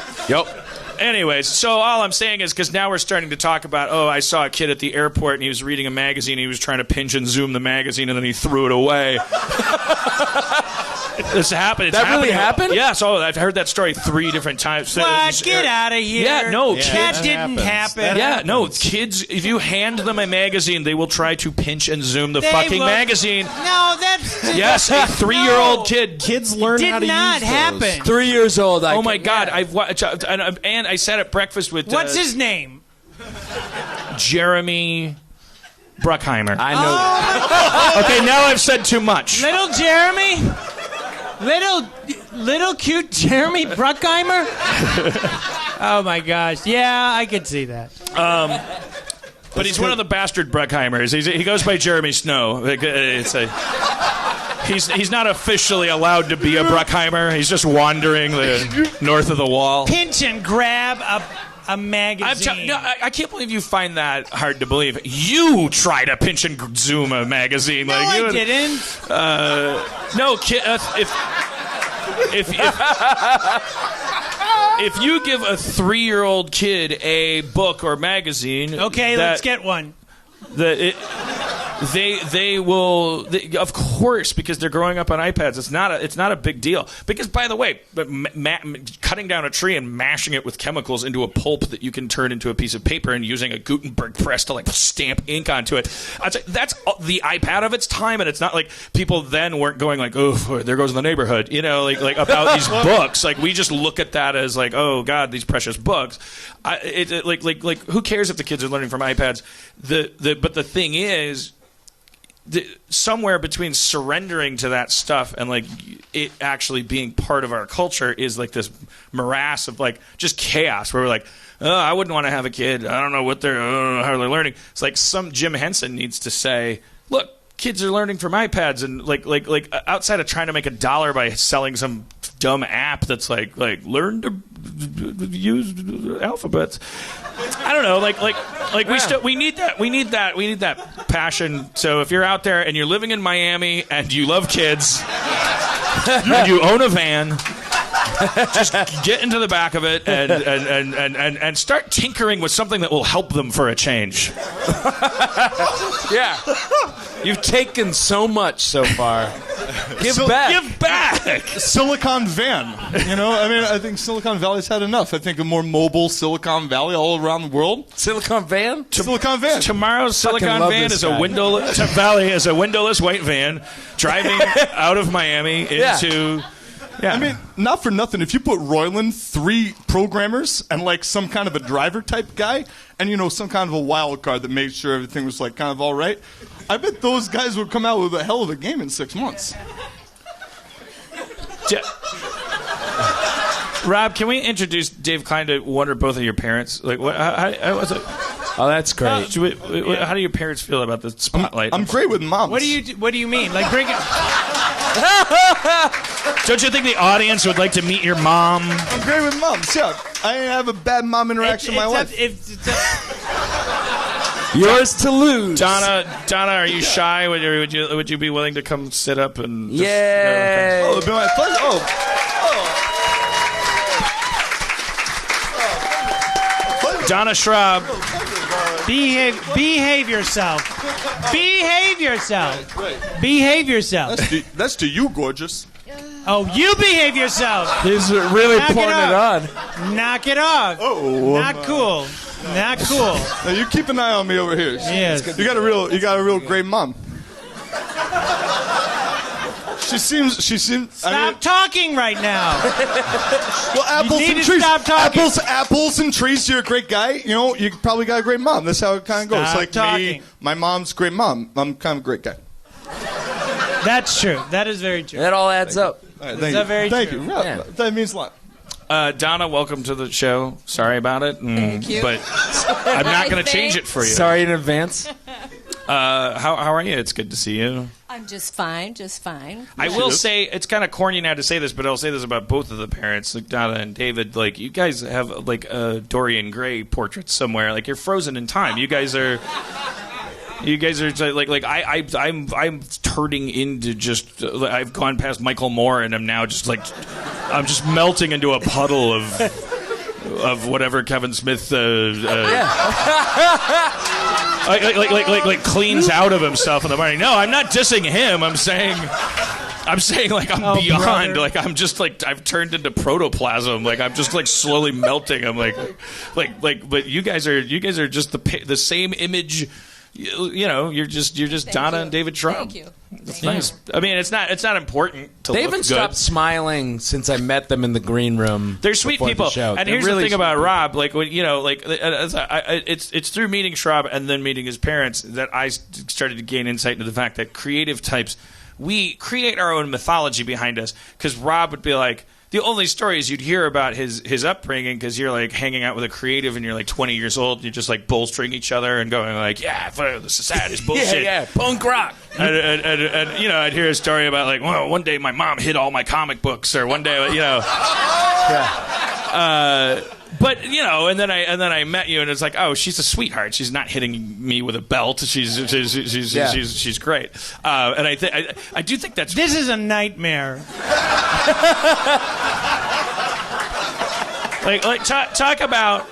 Anyways, so all I'm saying is, because now we're starting to talk about, I saw a kid at the airport and he was reading a magazine and he was trying to pinch and zoom the magazine and then he threw it away. This happened. It's That really happening. happened? Yeah, so I've heard that story 3 different times. What? Get out of here. Yeah, no, That kids. didn't happen. Yeah, no, kids, if you hand them a magazine, they will try to pinch and zoom the They fucking will- magazine. No, that's... Yes, a 3-year-old kid. Kids learn how to did not use those. happen. 3 years old. Oh my God! I've watched, and I sat at breakfast with What's his name? Jeremy Bruckheimer. I know. Okay, now I've said too much. Little Jeremy? Little cute Jeremy Bruckheimer? Oh my gosh. Yeah, I could see that. But he's one of the bastard Bruckheimers. He goes by Jeremy Snow. He's not officially allowed to be a Bruckheimer. He's just wandering north of the wall. Pinch and grab a magazine. I can't believe you find that hard to believe. You try to pinch and zoom a magazine. No, I didn't. No, kid. If you give a 3-year-old kid a book or magazine, Okay, let's get one. They will, of course, because they're growing up on iPads. It's not a big deal. Because, by the way, cutting down a tree and mashing it with chemicals into a pulp that you can turn into a piece of paper and using a Gutenberg press to stamp ink onto it, that's the iPad of its time. And it's not like people then weren't going like, oh, there goes the neighborhood, about these books. Like, we just look at that as like, oh God, these precious books. Who cares if the kids are learning from iPads? But the thing is, somewhere between surrendering to that stuff and it actually being part of our culture is like this morass of like just chaos where we're like, oh, I wouldn't want to have a kid. I don't know what they're, how they're learning. It's like some Jim Henson needs to say, look, kids are learning from iPads, and like outside of trying to make $1 by selling some dumb app that's like learn to use alphabets. I don't know, we need that passion. So if you're out there and you're living in Miami and you love kids and you own a van, just get into the back of it and start tinkering with something that will help them for a change. Yeah. You've taken so much so far. Give back. Silicon Van. I think Silicon Valley's had enough. I think a more mobile Silicon Valley all around the world. Silicon Van? Silicon Van. Tomorrow's Silicon Van is a windowless Valley is a windowless white van driving out of Miami into. Yeah. I mean, not for nothing. If you put Royland, 3 programmers, and like some kind of a driver type guy, and some kind of a wild card that made sure everything was like kind of all right, I bet those guys would come out with a hell of a game in 6 months. Rob, can we introduce Dave Klein to one or both of your parents? Like, what? How was it? Oh, that's great. How do your parents feel about the spotlight? I'm great with moms. What do you mean? Like, bring it. Don't you think the audience would like to meet your mom? I'm great with moms. Yeah, I didn't have a bad mom interaction with my wife. Yours to lose. Donna, are you shy? Would you be willing to come sit up and? Yeah. Oh, it'd be my pleasure. Donna Schrab. Behave yourself. Behave yourself. Behave yourself. That's to you, gorgeous. Oh, you behave yourself. He's really Knock pouring it on. Knock it off. Oh, not cool. Not cool. Now you keep an eye on me over here. Yes. You got a real great mom. She seems. Stop talking right now. Well, apples You need and to trees. stop talking. Apples and trees. You're a great guy. You probably got a great mom. That's how it kind of goes. Stop Like talking. me, my mom's a great mom. I'm kind of a great guy. That's true. That is very true. That all adds up. All right, Is that very thank true? you. Yeah, Yeah. that means a lot. Donna, welcome to the show. Sorry about it. Thank you. But I'm not going to change it for you. Sorry in advance. How are you? It's good to see you. I'm just fine, just fine. I will say, it's kind of corny now to say this, but I'll say this about both of the parents, like Donna and David. Like, you guys have like Dorian Gray portraits somewhere. Like, you're frozen in time. You guys are like I'm turning into just. I've gone past Michael Moore, and I'm now just like I'm just melting into a puddle of whatever Kevin Smith like cleans out of himself in the morning. No, I'm not dissing him. I'm saying like I'm beyond. Brother. Like I'm just like I've turned into protoplasm. Like I'm just like slowly melting. I'm like, but you guys are just the same image. You're just Donna and David Schrab. Thank you. It's nice. I mean, it's not important to They look haven't good. stopped smiling since I met them in the green room. They're sweet before people. the show. And They're here's really the thing about sweet Rob, like when it's through meeting Schrab and then meeting his parents that I started to gain insight into the fact that creative types, we create our own mythology behind us. Because Rob would be like, the only stories you'd hear about his upbringing, because you're like hanging out with a creative and you're like 20 years old and you're just like bolstering each other and going like, yeah, the society's bullshit. yeah, punk rock. And I'd hear a story about like, well, one day my mom hid all my comic books, or one day, but and then I met you, and it's like, oh, she's a sweetheart. She's not hitting me with a belt. She's great. And I do think that's This is a nightmare. like talk about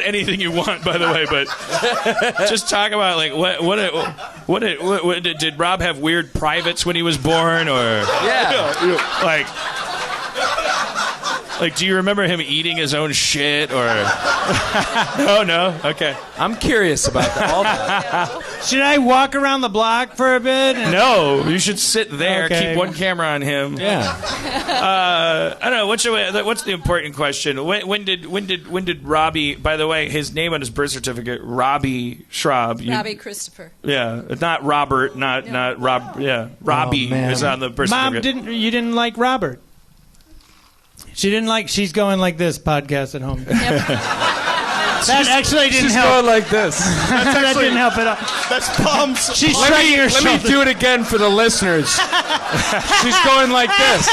anything you want, by the way, but just talk about like what did Rob have weird privates when he was born, or like do you remember him eating his own shit, or no, okay, I'm curious about all that. Should I walk around the block for a bit? No, you should sit there. Okay. Keep one camera on him. Yeah. I don't know. What's the important question? When did Robbie? By the way, his name on his birth certificate, Robbie Schrab. Robbie Christopher. Yeah, not Robert, not Rob. Yeah, Robbie is on the birth certificate. Mom didn't like Robert. She didn't like. She's going like this podcast at home. Yep. That actually didn't She's help. going like this. That didn't help at all. That's Palm's. She's shrugging her Let shoulders. me do it again for the listeners. She's going like this.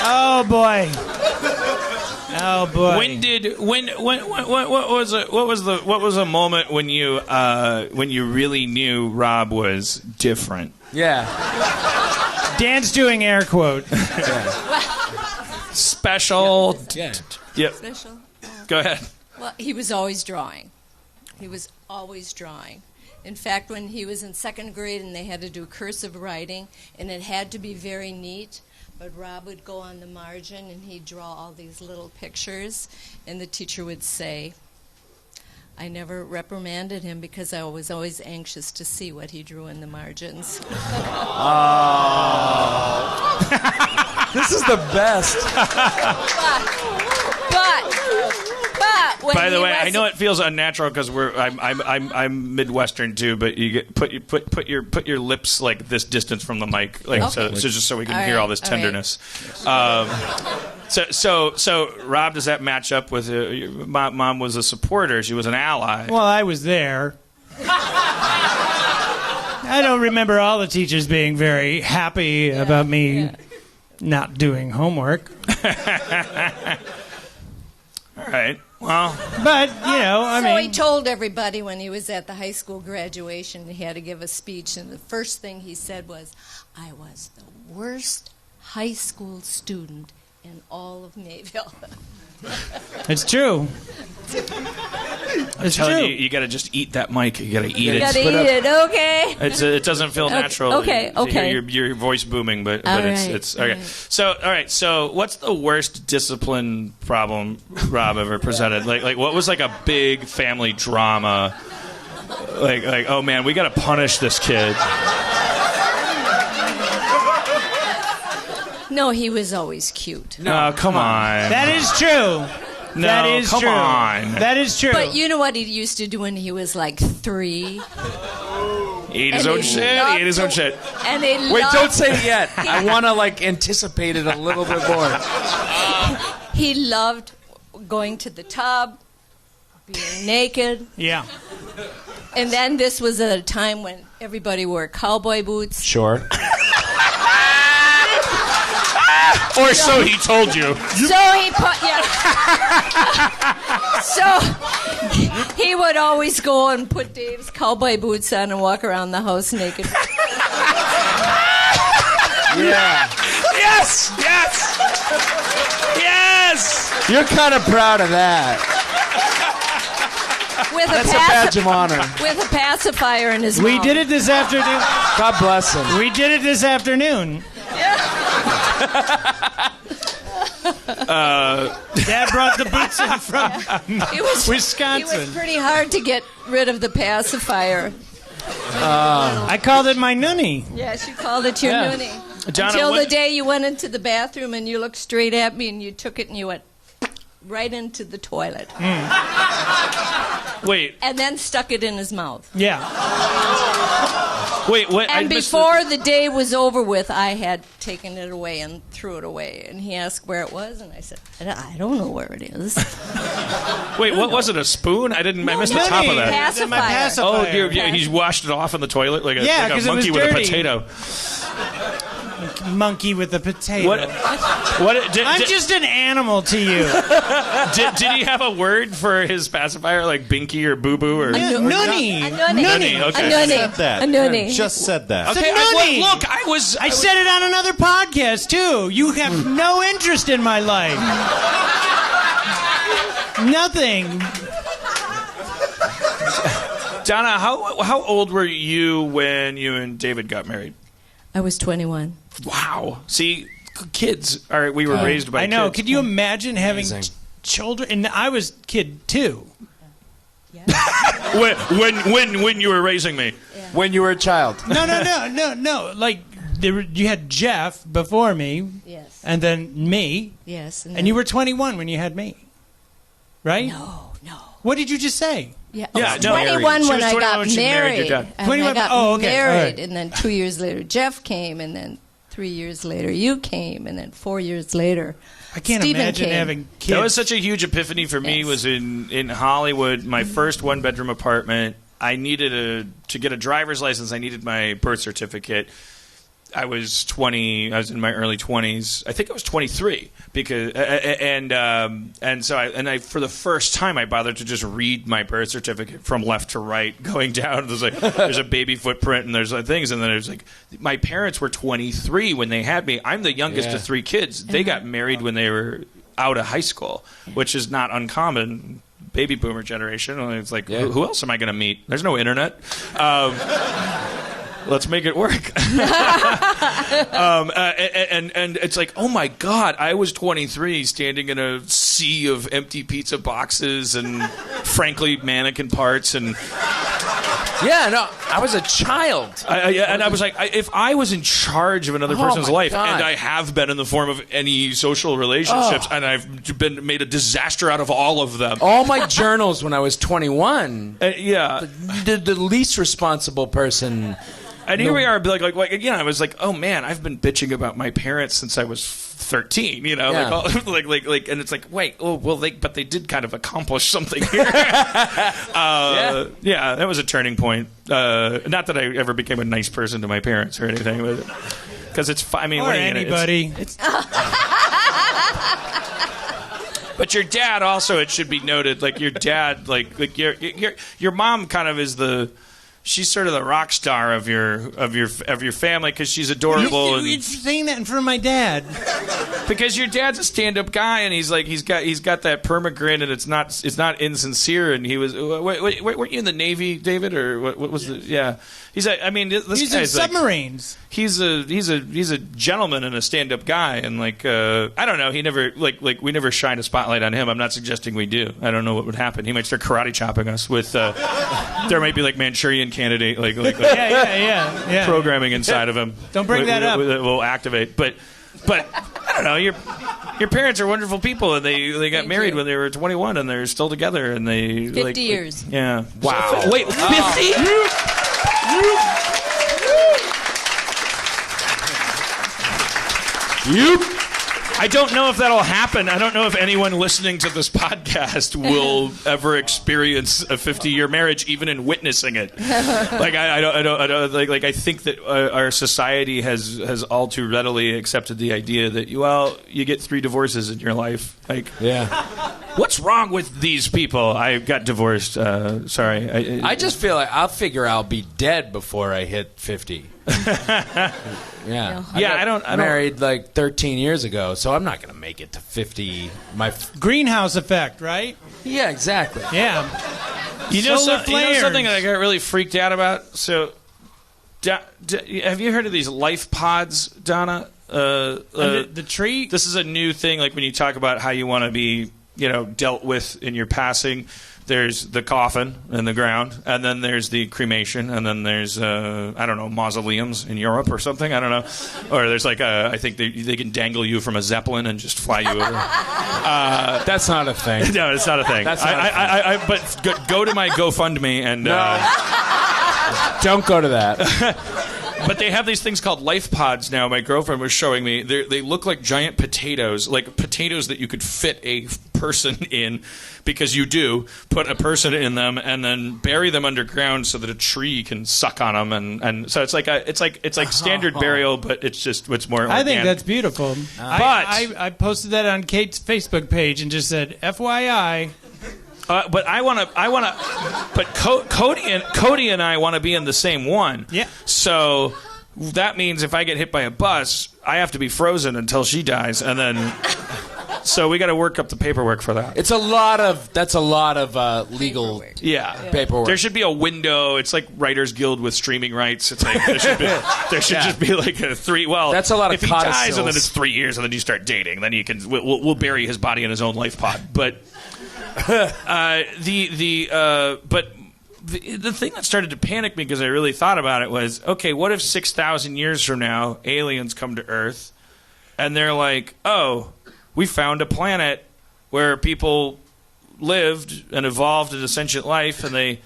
Oh boy. Oh boy. What was a moment when you really knew Rob was different? Yeah. Dan's doing air quote. Special. Yeah. Yep. Special. Go ahead. Well, he was always drawing. He was always drawing. In fact, when he was in second grade and they had to do cursive writing, and it had to be very neat, but Rob would go on the margin and he'd draw all these little pictures, and the teacher would say, I never reprimanded him because I was always anxious to see what he drew in the margins. This is the best. But By the way, I know it feels unnatural because I'm Midwestern too, but you get put your lips like this distance from the mic, like so just so we can hear all this tenderness. So Rob, does that match up with mom was a supporter? She was an ally. Well, I was there. I don't remember all the teachers being very happy about me not doing homework. All right. Well, but I he told everybody when he was at the high school graduation, he had to give a speech, and the first thing he said was, I was the worst high school student in all of Mayville. it's true. It's telling true. you got to just eat that mic. You got to eat it. You gotta eat it, okay? It doesn't feel natural. Okay. To hear your voice booming, but it's okay. So all right. So what's the worst discipline problem Rob ever presented? Like what was like a big family drama? Like oh man, we got to punish this kid. No, he was always cute. No, come on. That is true. No, that is come true. on. That is true. But you know what he used to do when he was like 3? Eat his own shit. Eat his own shit. And he Wait, loved, don't say it yet. I want to anticipate it a little bit more. he loved going to the tub, being naked. Yeah. And then this was at a time when everybody wore cowboy boots. Sure. Or so he told you. So he put So he would always go and put Dave's cowboy boots on and walk around the house naked. Yeah. Yes. Yes. Yes. You're kind of proud of that. With That's a badge of honor. With a pacifier in his We mouth. did it this afternoon. God bless him. We did it this afternoon. Dad brought the boots in from Wisconsin. It was pretty hard to get rid of the pacifier. I called it my noonie. Yes, you called it your noonie. Donna, Until the day you went into the bathroom and you looked straight at me and you took it and you went right into the toilet. Wait. And then stuck it in his mouth. Yeah. Wait, what? And before the day was over with, I had taken it away and threw it away. And he asked where it was, and I said, I don't know where it is. Wait, what was it? A spoon? I missed the top of that. Pacifier. My pacifier. Oh, he's washed it off in the toilet like a because monkey with a potato. Monkey with a potato. What? I'm just an animal to you. Did he have a word for his pacifier, like binky or boo boo or? Noonie. A noonie. Noonie, okay. A noonie. Said that. A noonie. Just said that. Okay, noonie. look, I said it on another podcast too. You have no interest in my life. Nothing. Donna, how old were you when you and David got married? I was 21. Wow. See, kids we were raised by I know. kids. Could you imagine having children, and I was kid too. when you were raising me, When you were a child. No. Like you had Jeff before me, Yes. and then me, Yes. and you were 21 when you had me, right? No. What did you just say? Yeah, Yeah, I was no, 21 she when was I 21 got when she married your married. dad. And 21 I got oh, okay. married, All right. and then 2 years later, Jeff came, and then 3 years later, you came, and then 4 years later, I can't Stephen imagine came. having kids. that was such a huge epiphany for me. Yes. Was in Hollywood, my first 1-bedroom apartment. I needed to get a driver's license. I needed my birth certificate. I was 20. I was in my early 20s. I think I was 23 because and so I for the first time I bothered to just read my birth certificate from left to right, going down. There's a baby footprint and there's things, and then there's like my parents were 23 when they had me. I'm the youngest of 3 kids. They got married when they were out of high school, which is not uncommon. Baby boomer generation. It's like who else am I going to meet? There's no internet. Let's make it work. And it's like, oh my God, I was 23 standing in a sea of empty pizza boxes and frankly mannequin parts and I was a child. and I was like, if I was in charge of another person's my life, God. and I have been in the form of any social relationships, and I've been made a disaster out of all of them. All my journals when I was 21. Yeah. The least responsible person. And here we are, like again. I was like, "Oh man, I've been bitching about my parents since I was 13." You know, like, and it's like, wait, but they did kind of accomplish something here. Yeah, that was a turning point. Not that I ever became a nice person to my parents or anything, because it's. I mean, or anybody. But your dad also, it should be noted, like your dad, like your mom kind of is the. She's sort of the rock star of your family because she's adorable. You're saying that in front of my dad. Because your dad's a stand-up guy and he's got that perma grin and it's not insincere. And he was weren't you in the Navy, David, or what was the He's this He's in guy's submarines. He's a gentleman and a stand-up guy, and I don't know. He never we never shined a spotlight on him. I'm not suggesting we do. I don't know what would happen. He might start karate chopping us with. There might be like Manchurian candidate Yeah. programming inside of him. Don't bring that up. We'll activate, but I don't know. Your parents are wonderful people, and they got married when they were 21, and they're still together, and they 50 years. Yeah. Wow. So, wait, 50? I don't know if that'll happen. I don't know if anyone listening to this podcast will ever experience a 50-year marriage, even in witnessing it. I think that our society has all too readily accepted the idea that you get 3 divorces in your life. What's wrong with these people? I got divorced. Sorry. I just feel like I'll figure I'll be dead before I hit 50. I don't married like 13 years ago, so I'm not going to make it to 50. Greenhouse effect, right? Yeah, exactly. Yeah. You know something that I flares. got really freaked out about? So, have you heard of these life pods, Donna? The tree? This is a new thing, like when you talk about how you want to be, dealt with in your passing. There's the coffin in the ground, and then there's the cremation, and then there's, mausoleums in Europe or something. I don't know. Or there's I think they can dangle you from a Zeppelin and just fly you over. That's not a thing. No, it's not a thing. That's not a thing. But go to my GoFundMe and... Don't go to that. But they have these things called life pods now. My girlfriend was showing me. They look like giant potatoes, like potatoes that you could fit a person in, because you do put a person in them and then bury them underground so that a tree can suck on them, and so it's like standard burial, but it's more. I think organic. that's beautiful. I posted that on Kate's Facebook page and just said, FYI. But but Cody and I want to be in the same one. Yeah. So that means if I get hit by a bus, I have to be frozen until she dies, and then So we got to work up the paperwork for that. That's a lot of legal Yeah. paperwork. There should be a window. It's like Writers Guild with streaming rights. It's like there should just be like a 3. Well, that's a lot of if he dies and then codicils. it's 3 years and then you start dating, then you can we'll bury his body in his own life pod. But the thing that started to panic me because I really thought about it was, okay, what if 6,000 years from now aliens come to Earth and they're like, oh, we found a planet where people lived and evolved into sentient life, and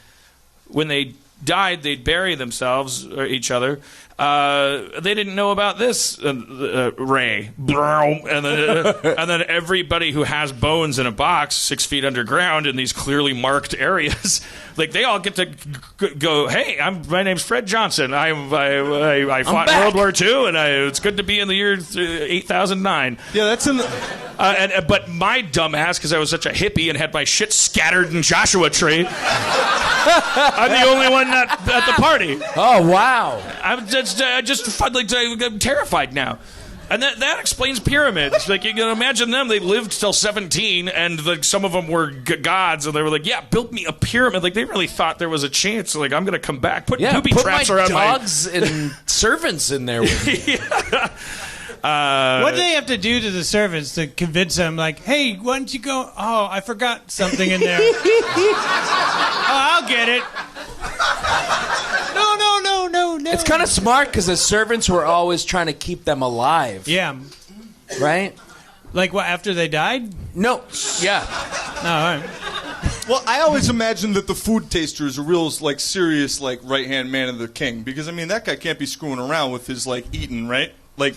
when they died, they'd bury themselves or each other. They didn't know about this, Ray. And then everybody who has bones in a box 6 feet underground in these clearly marked areas, like they all get to go, hey, my name's Fred Johnson. I fought in World War II, and it's good to be in the year 8009. Yeah, that's in the... But my dumbass, because I was such a hippie and had my shit scattered in Joshua Tree, I'm the only one at the party. Oh, wow. I'm terrified now. And that explains pyramids. Like, you can imagine them. They lived till 17, and like some of them were gods, and they were like, yeah, build me a pyramid. Like, they really thought there was a chance. Like, I'm going to come back. Put booby traps around my... dogs and servants in there with me. What do they have to do to the servants to convince them, like, hey, why don't you go? Oh, I forgot something in there. Oh, I'll get it. No. It's kind of smart because the servants were always trying to keep them alive. Yeah. Right? Like, what, after they died? No. Yeah. Oh, all right. Well, I always imagined that the food taster is a real, like, serious, like, right-hand man of the king. Because, I mean, that guy can't be screwing around with his, like, eating, right? Like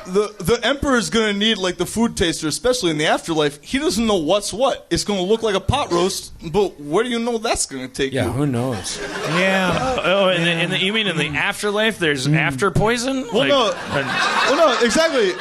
the emperor is going to need, like, the food taster, especially in the afterlife. He doesn't know what's what. It's going to look like a pot roast, but where do you know that's going to take you? Yeah, who knows? Yeah. You mean in the afterlife there's after poison? Well, no, exactly.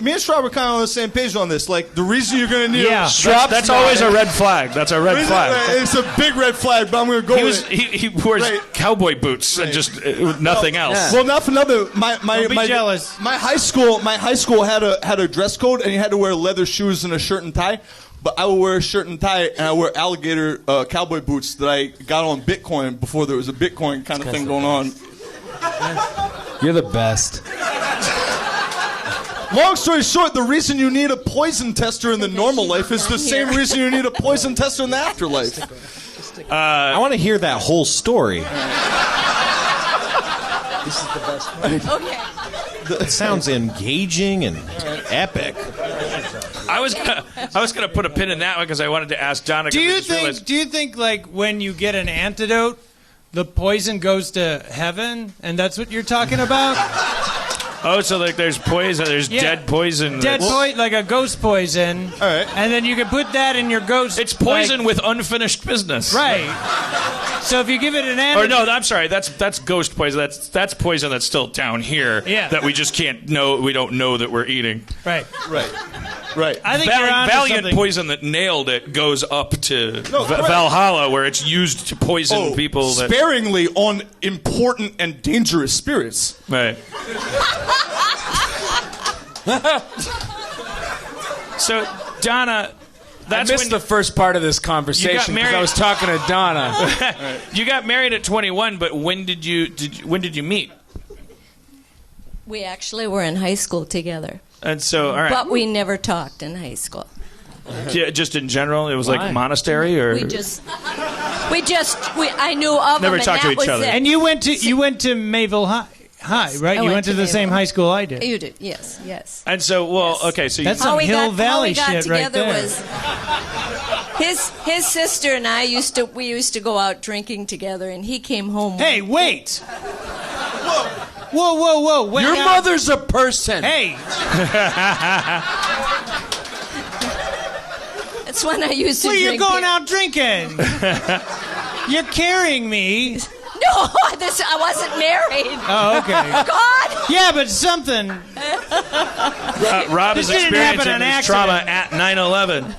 Me and Schrab were kind of on the same page on this. Like, the reason you're going to need that's always a red flag. That's a red flag. It's a big red flag, but I'm going to go with it. He wears cowboy boots and just with nothing else. Yeah. Well, not for nothing. Don't be jealous. My high school had a dress code, and you had to wear leather shoes and a shirt and tie. But I would wear a shirt and tie, and I wear alligator cowboy boots that I got on Bitcoin before there was a Bitcoin kind of thing going on. You're the best. Long story short, the reason you need a poison tester in the normal life is the same reason you need a poison tester in the afterlife. I want to hear that whole story. This is the best one. Okay. It sounds engaging and epic. I was gonna put a pin in that one because I wanted to ask Donna. Do you think like when you get an antidote, the poison goes to heaven, and that's what you're talking about? Oh, so like there's poison, there's dead poison. Like a ghost poison. All right. And then you can put that in your ghost. It's poison with unfinished business. Right. So if you give it an antidote. Or no, I'm sorry. That's ghost poison. That's poison that's still down here. Yeah. That we just can't know. We don't know that we're eating. Right. I think you're onto Valiant something. poison that nailed it goes up to Valhalla, where it's used to poison people. Sparingly on important and dangerous spirits. Right. So, Donna, I missed the first part of this conversation because I was talking to Donna. You got married at 21, but when did you meet? We actually were in high school together. And so, all right. But we never talked in high school. Yeah, just in general, it was like monastery, or I knew of never him, talked to and that each was other. it. And you went to Mayville High, right? You went to the same high school I did. You did, yes. And so, okay, so That's you, some Hill Valley how we got shit right together there. was his sister and I used to go out drinking together, and he came home. Hey, wait! Whoa! Wait, Your mother's a person. Hey! That's when I used to Well, drink. you're going beer. out drinking. You're carrying me. No, I wasn't married. Oh, okay. God. Yeah, but something. Rob is This didn't happen experiencing on his accident. trauma at 9/11.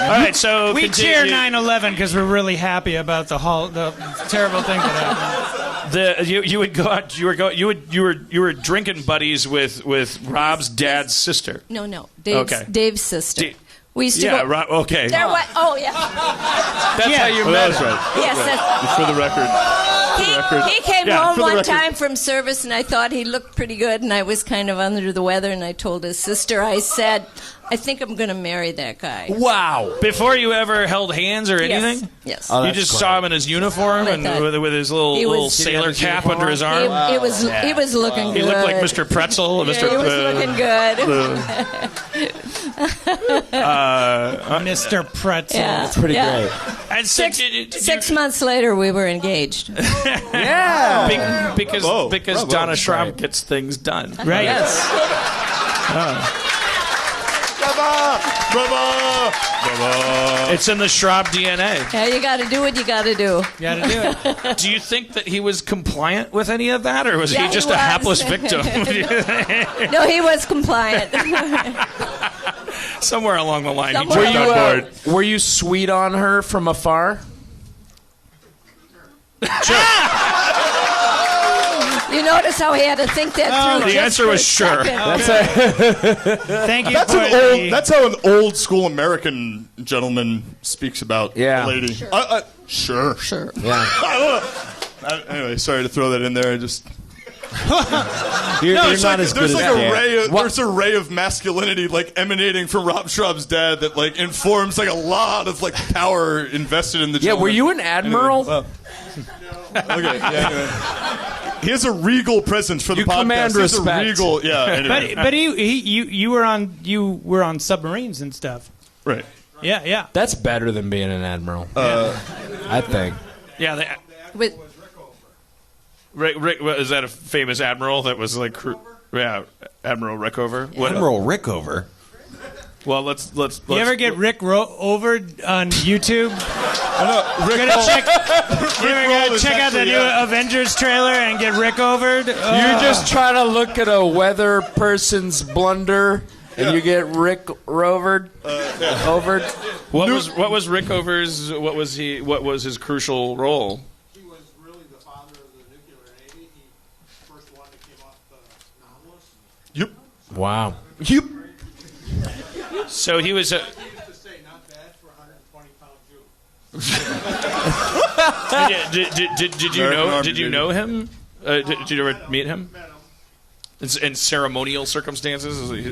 All right, so We continue. cheer 9/11 because we're really happy about the terrible thing that happened. You would go out. You were drinking buddies with Rob's dad's sister. No. Dave's sister. We used to go. Rob, okay. There was, oh, yeah. That's how you met. That's right. Yes, that's, For the record. he came Yeah, home for the one record. time from service, and I thought he looked pretty good, and I was kind of under the weather, and I told his sister, I said, I think I'm going to marry that guy. Wow. Before you ever held hands or anything? Yes. Oh, You that's just great. saw him in his uniform I and thought- with his little sailor cap under his arm. He was looking good. He looked like Mr. Pretzel. Yeah, he was looking good. Mr. Pretzel. Yeah. Pretty Yeah. great. And Six months later, we were engaged. Yeah. because bravo. Donna Schrab gets things done. Right. Yes. Bravo! It's in the Schrab DNA. Yeah, you got to do what you got to do. You got to do it. Do you think that he was compliant with any of that, or was Yeah, he just he a was. hapless victim? No, he was compliant. Somewhere along the line, he Somewhere jumped along- on board. Were you sweet on her from afar? You notice how he had to think that through. The just answer for was a sure. second. Thank you That's for an old. That's how an old school American gentleman speaks about Yeah. a lady. Sure. Yeah. Anyway, sorry to throw that in there. I just You're it's not like, as good there's as like that. a ray. There's a ray of masculinity like emanating from Rob Schrab's dad that like informs like a lot of like power invested in the. Yeah, were gentleman. you an admiral? Anyway, okay. Yeah. Anyway. He has a regal presence for the You podcast. command He has respect. a regal. Yeah. Anyway. But you were on submarines and stuff. Right. Yeah. That's better than being an admiral. I think. Yeah, With, Rick, is that a famous admiral that was like, Admiral Rickover? What- Admiral Rickover. Well, let's. You ever get Rick over on YouTube? Rick Gonna Roll- check, you ever Roll gonna is check out the actually, new Avengers trailer and get Rick overed? You're just trying to look at a weather person's blunder, and you get Rick rovered. Overed. What was Rickover's? What was his crucial role? He was really the father of the nuclear navy. He first one that came off the Nautilus. Yep. Wow. Yep. So he was. He used to say, "Not bad for a 120-pound Jew." Did you American know? Army Did you Navy. know him? Did you ever meet him? Met him. In ceremonial circumstances? Doing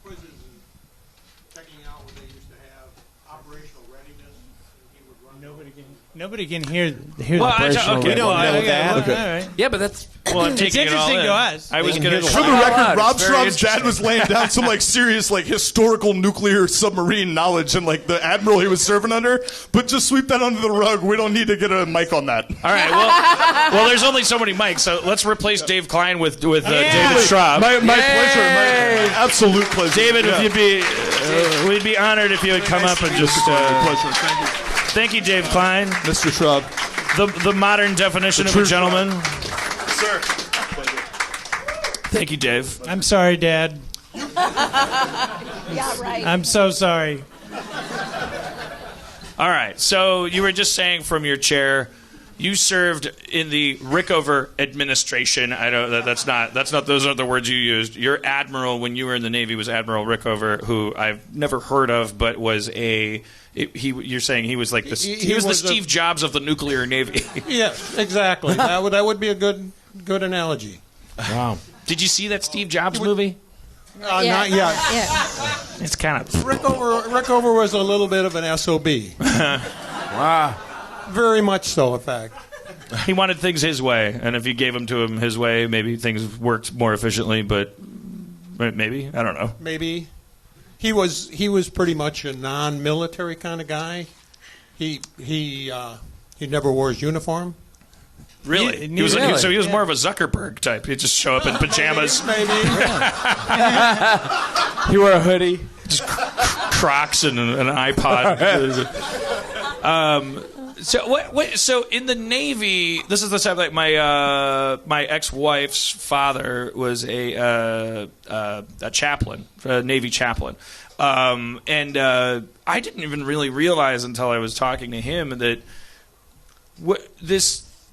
quizzes and checking out what they used to have, operational readiness, and he would run. Nobody can hear Well, the okay, We don't know that. All right. Yeah, but that's Well, I'm It's taking it all interesting in. to us. I was They going can to. hear For the Wow, record, it's Rob very Schrab's dad was laying down some like serious like historical nuclear submarine knowledge and like the admiral he was serving under. But just sweep that under the rug. We don't need to get a mic on that. All right. Well, there's only so many mics, so let's replace Dave Klein with David Schrab. My pleasure. My absolute pleasure. David, Yeah. if you'd be, we'd be honored if you would come up and just. pleasure. Thank you, Thank you, Dave Klein, Mr. Schrab. the modern definition of a true gentleman. Sir. Thank you, Dave. I'm sorry, Dad. yeah, right. I'm so sorry. All right. So you were just saying from your chair, you served in the Rickover administration. I know that's not those aren't the words you used. Your admiral when you were in the Navy was Admiral Rickover, who I've never heard of, but was you're saying he was like the he was the Steve Jobs of the nuclear Navy. Yes, exactly. that would be a good analogy. wow. Did you see that Steve Jobs movie? Yeah. Not yet. Yeah. It's kind of Rickover was a little bit of an SOB. Wow. Very much so, in fact. he wanted things his way, and if you gave them to him his way, maybe things worked more efficiently. But maybe I don't know. Maybe he was pretty much a non-military kind of guy. He never wore his uniform. Really? He was more of a Zuckerberg type. He'd just show up in pajamas, Maybe. He wore a hoodie. just Crocs and an iPod. So in the Navy, this is the time like my ex-wife's father was a chaplain, a Navy chaplain, and I didn't even really realize until I was talking to him that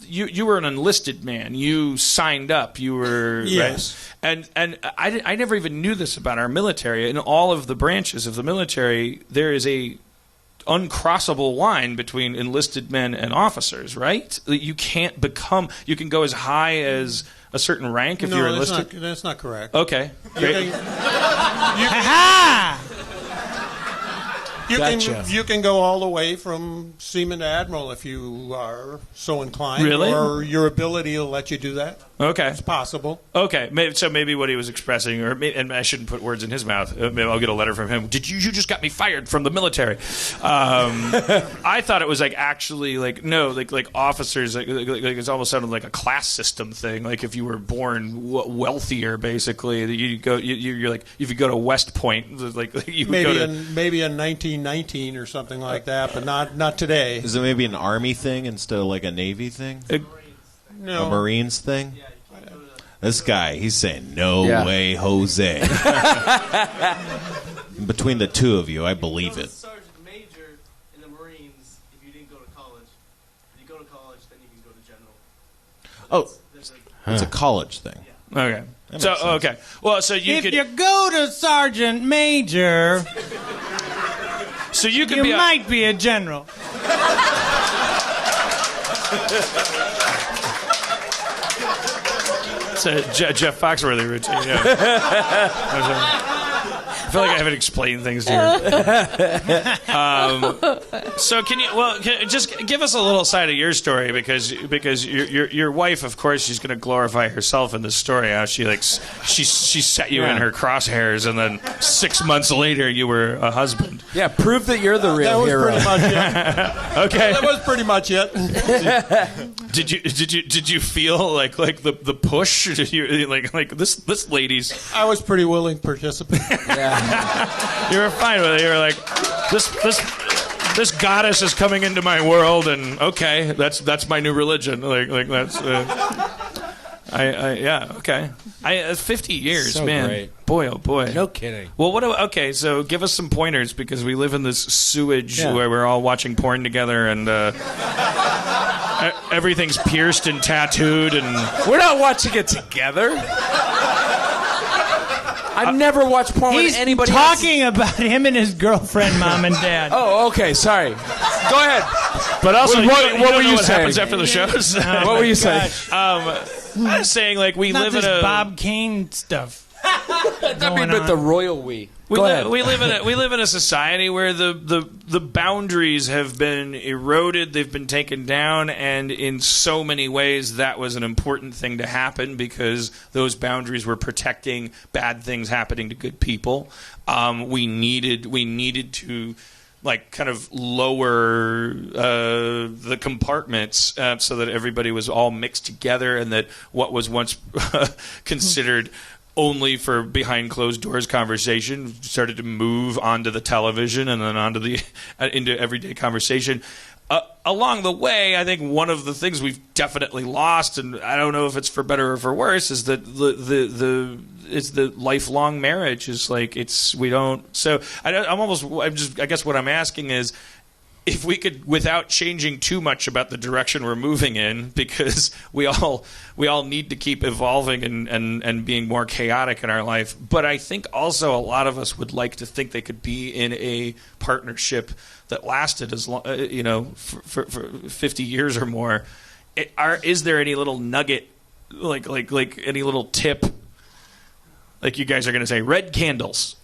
You were an enlisted man. You signed up. You were Yes. right? And I never even knew this about our military. In all of the branches of the military, there is a uncrossable line between enlisted men and officers. Right? You can't become. You can go as high as a certain rank if you're enlisted. That's not correct. Okay. Great. You can go all the way from seaman to admiral if you are so inclined. Really? Or your ability will let you do that. Okay. It's possible. Okay, so maybe what he was expressing, and I shouldn't put words in his mouth. Maybe I'll get a letter from him. You just got me fired from the military? I thought it was like actually like no, like officers. Like it's almost sounded like a class system thing. Like if you were born wealthier, basically, you go. You're like if you go to West Point, like you would go to maybe in 1919 or something like that, but not today. Is it maybe an Army thing instead of like a Navy thing? No. A Marines thing? This guy, he's saying, no way, Jose. Between the two of you, I believe it. Sergeant Major in the Marines if you didn't go to college. If you go to college, then you can go to general. It's a college thing. Okay. So okay. Well, so you could. If you go to Sergeant Major, so you could you be. might be a general. It's a Jeff Foxworthy routine. Yeah. I feel like I haven't explained things to you. So just give us a little side of your story because your wife, of course, she's going to glorify herself in this story. How she set you in her crosshairs, and then 6 months later you were a husband. Yeah, prove that you're the real hero. That was pretty much it. Okay. That was pretty much it. Did you feel like the push? Did you, like this lady's? I was pretty willing participant. You were fine with it. You were like, this goddess is coming into my world, and okay, that's my new religion. Like that's. Okay. 50 years, so man. Great. Boy, oh boy. No kidding. Well, okay, so give us some pointers because we live in this sewage where we're all watching porn together and everything's pierced and tattooed and we're not watching it together. I've never watched porn with anybody else. He's talking about him and his girlfriend, mom and dad. Oh, okay, sorry. Go ahead. But also, what were you saying? Happens after the shows? What were you saying? I was saying, like, we Not live in this a Bob Kane stuff. But the royal we. We live in a society where the boundaries have been eroded, they've been taken down, and in so many ways that was an important thing to happen because those boundaries were protecting bad things happening to good people. We needed to like kind of lower the compartments so that everybody was all mixed together, and that what was once considered only for behind closed doors conversation started to move onto the television and then onto into everyday conversation. Along the way, I think one of the things we've definitely lost, and I don't know if it's for better or for worse, is that it's the lifelong marriage. Is like we don't. So I guess what I'm asking is, if we could, without changing too much about the direction we're moving in, because we all need to keep evolving and being more chaotic in our life. But I think also a lot of us would like to think they could be in a partnership that lasted as long, for 50 years or more. Is there any little nugget, like any little tip? Like you guys are going to say, red candles.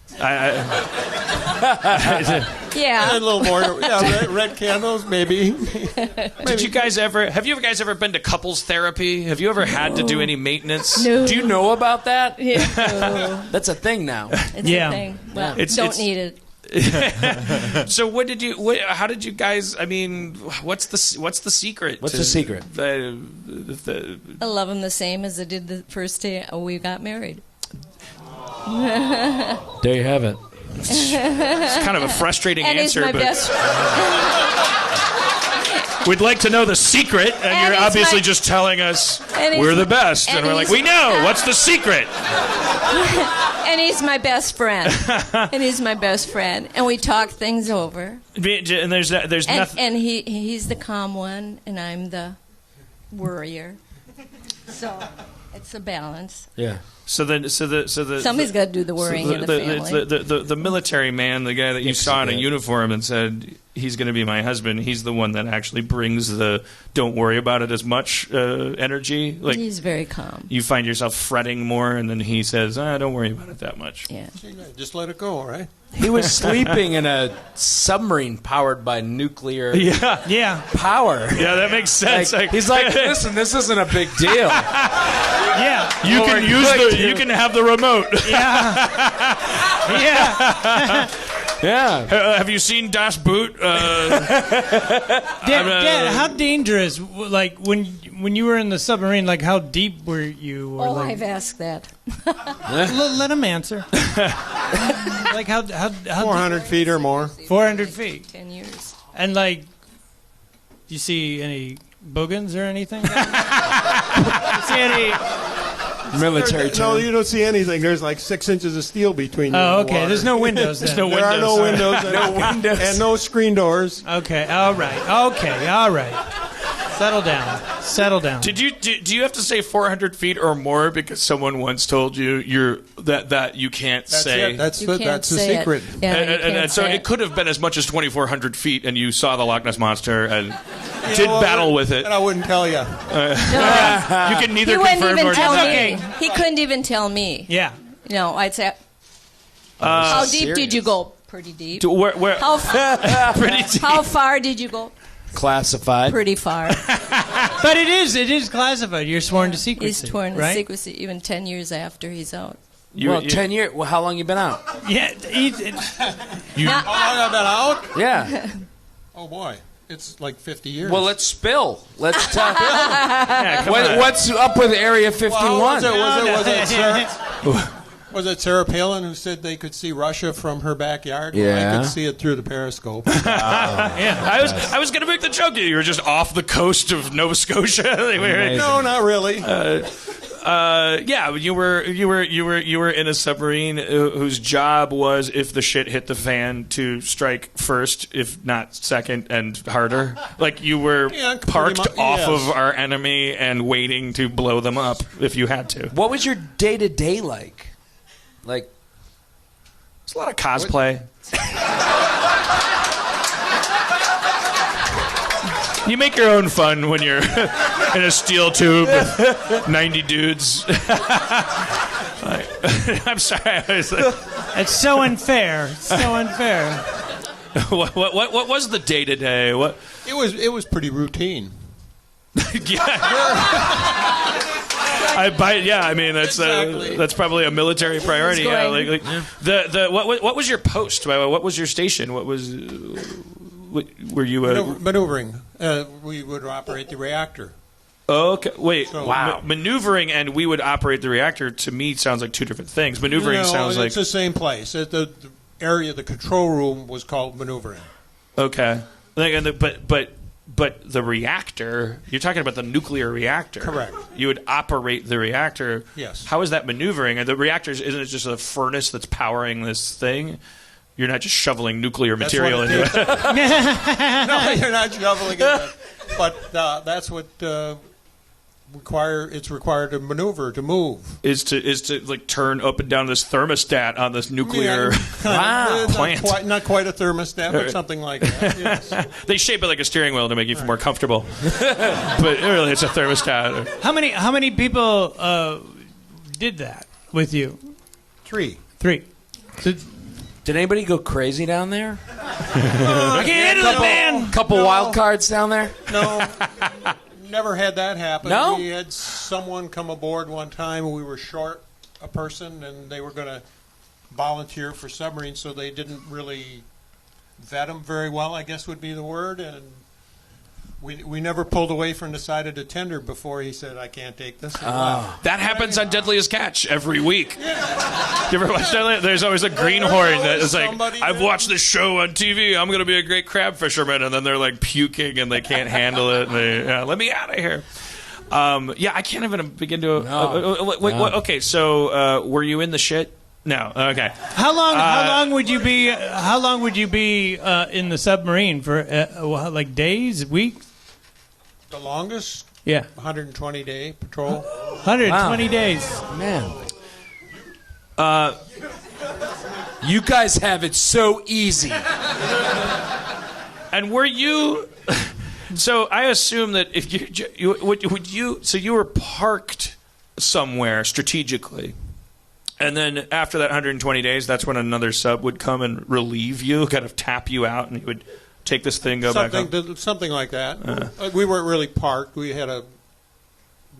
Yeah. A little more. Yeah, red candles, maybe. Have you guys ever been to couples therapy? Have you ever had to do any maintenance? No. Do you know about that? Yeah. That's a thing now. It's a thing. Well, don't need it. So how did you guys, I mean, what's the secret? What's the secret? I love him the same as I did the first day we got married. There you have it. It's kind of a frustrating and answer, he's my but best we'd like to know the secret, and you're obviously just telling us we're the best, and we're like, we know. What's the secret? And he's my best friend. And we talk things over. And there's nothing. And he's the calm one, and I'm the worrier. So it's a balance. Yeah. Somebody's got to do the worrying in the family. The military man, the guy that you saw in a uniform and said he's going to be my husband. He's the one that actually brings the don't worry about it as much energy. Like, he's very calm. You find yourself fretting more, and then he says, don't worry about it that much. Yeah. Just let it go, right? He was sleeping in a submarine powered by nuclear power. Yeah, that makes sense. He's like, listen, this isn't a big deal. Yeah. You can have the remote. Yeah. Have you seen Das Boot? Dad, how dangerous? Like when you were in the submarine, like how deep were you? Or I've asked that. Let him answer. Like how 400 feet or more. 400 feet. 10 years. And like, do you see any boogans or anything? You see any? Military term. No, you don't see anything. There's like 6 inches of steel between you. Oh, and the okay. water. There's no windows. Then. There are no windows. No windows. And no screen doors. Okay. All right. Settle down. Do you have to say 400 feet or more because someone once told you that you can't say? That's You can't the say secret. It. Yeah, And so it could have been as much as 2,400 feet, and you saw the Loch Ness monster and did battle with it. And I wouldn't tell you. You can neither He wouldn't confirm even nor tell deny. me. He couldn't even tell me. Yeah. I'd say, how deep did you go? Pretty deep. Where? How Pretty deep. How far did you go? Classified. Pretty far. But it is classified. You're sworn to secrecy. He's sworn to right? secrecy even 10 years after he's out. 10 years. Well, how long you been out? Yeah. How long I've been out? Yeah. Oh, boy. It's like 50 years. Well, let's spill. Let's talk. Yeah, come on. What's up with Area 51? Was it Sarah Palin who said they could see Russia from her backyard? Yeah. Well, I could see it through the periscope. Yeah, I was going to make the joke that you were just off the coast of Nova Scotia. No, not really. Yeah, you were in a submarine whose job was, if the shit hit the fan, to strike first, if not second, and harder. Like you were parked off of our enemy and waiting to blow them up if you had to. What was your day-to-day like? Like, it's a lot of cosplay. You make your own fun when you're in a steel tube with 90 dudes. I'm sorry. It's so unfair. What was the day to day? It was pretty routine. I mean that's probably a military priority. Yeah, what was your post? What was your station? Were you maneuvering? We would operate the reactor. Okay, wait. So, wow. Maneuvering and we would operate the reactor to me sounds like two different things. Maneuvering sounds like it's the same place. The area, the control room was called maneuvering. Okay, but the reactor, you're talking about the nuclear reactor. Correct. You would operate the reactor. Yes. How is that maneuvering? And the reactor, isn't it just a furnace that's powering this thing? You're not just shoveling nuclear material into it. No, you're not shoveling it. But that's what it's required to maneuver, to move. Is to like turn up and down this thermostat on this nuclear plant. Not quite a thermostat, but something like that. Yes. They shape it like a steering wheel to make you feel more comfortable. But really, it's a thermostat. How many people did that with you? 3. Did anybody go crazy down there? I can't handle it, man. Couple wild cards down there? No. Never had that happen. No? We had someone come aboard one time. We were short a person, and they were going to volunteer for submarines, so they didn't really vet them very well, I guess would be the word. And we never pulled away from the side of the tender before he said, I can't take this. That happens on Deadliest Catch every week. Yeah. You ever watch that? There's always a greenhorn that is like, I've watched this show on TV. I'm going to be a great crab fisherman. And then they're like puking and they can't handle it. And let me out of here. I can't even begin to... Okay, so were you in the shit No. Okay. How long would you be? How long would you be in the submarine for? Like days, weeks? The longest? Yeah. 120-day patrol. 120 days. Man. You guys have it so easy. And were you? So I assume that if you would you? So you were parked somewhere strategically, and then after that 120 days, that's when another sub would come and relieve you, kind of tap you out, and you would take this thing, go back home. Something like that. We weren't really parked. We had a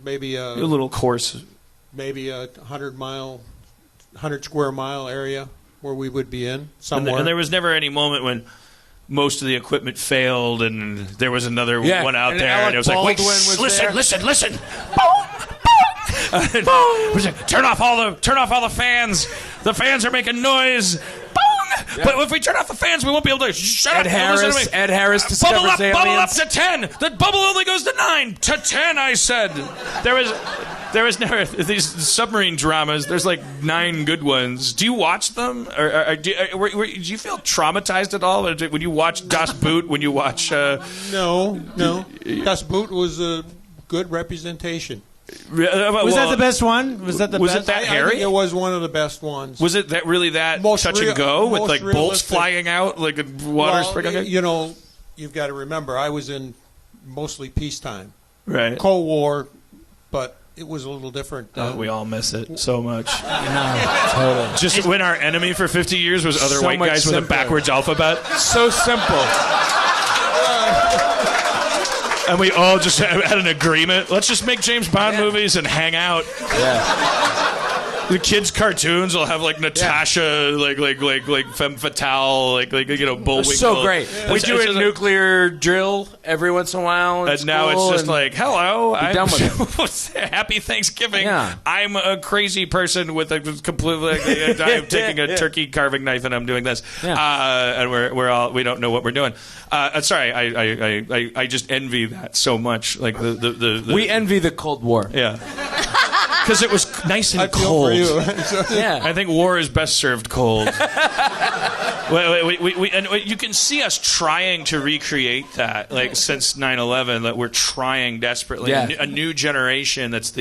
little course, maybe a 100 square mile area where we would be in somewhere. And there was never any moment when most of the equipment failed and there was another one out there, and it was like, wait, listen. Turn off all the fans. The fans are making noise. Yeah. But if we turn off the fans, we won't be able to shut up. Ed Harris discovers aliens. Bubble up to 10. The bubble only goes to 9. To 10, I said. There was never these submarine dramas. There's like 9 good ones. Do you watch them? Or do you feel traumatized at all when you watch Das Boot? When you watch? No. Das Boot was a good representation. Was that the best one? Was that the best? Was it that hairy? I think it was one of the best ones. Was it that really that touch and go with like bolts flying out, like water sprinkling? You know, you've got to remember, I was in mostly peacetime, right? Cold War, but it was a little different. We all miss it so much. Totally. Just when our enemy for 50 years was other so white guys simpler. with a backwards alphabet. So simple. And we all just had an agreement. Let's just make James Bond movies and hang out. Yeah. The kids' cartoons will have like Natasha, like femme fatale, Bullwinkle. So great. We do a nuclear drill every once in a while. And now it's just like, hello, I'm done with it. Happy Thanksgiving. Yeah. I'm a crazy person with a completely. I'm taking a turkey carving knife and I'm doing this. Yeah. And we don't know what we're doing. Sorry, I just envy that so much. Like we envy the Cold War. Yeah. Because it was nice and cold. Yeah. I think war is best served cold. And you can see us trying to recreate that, like since 9/11, that we're trying desperately. Yeah. A new generation has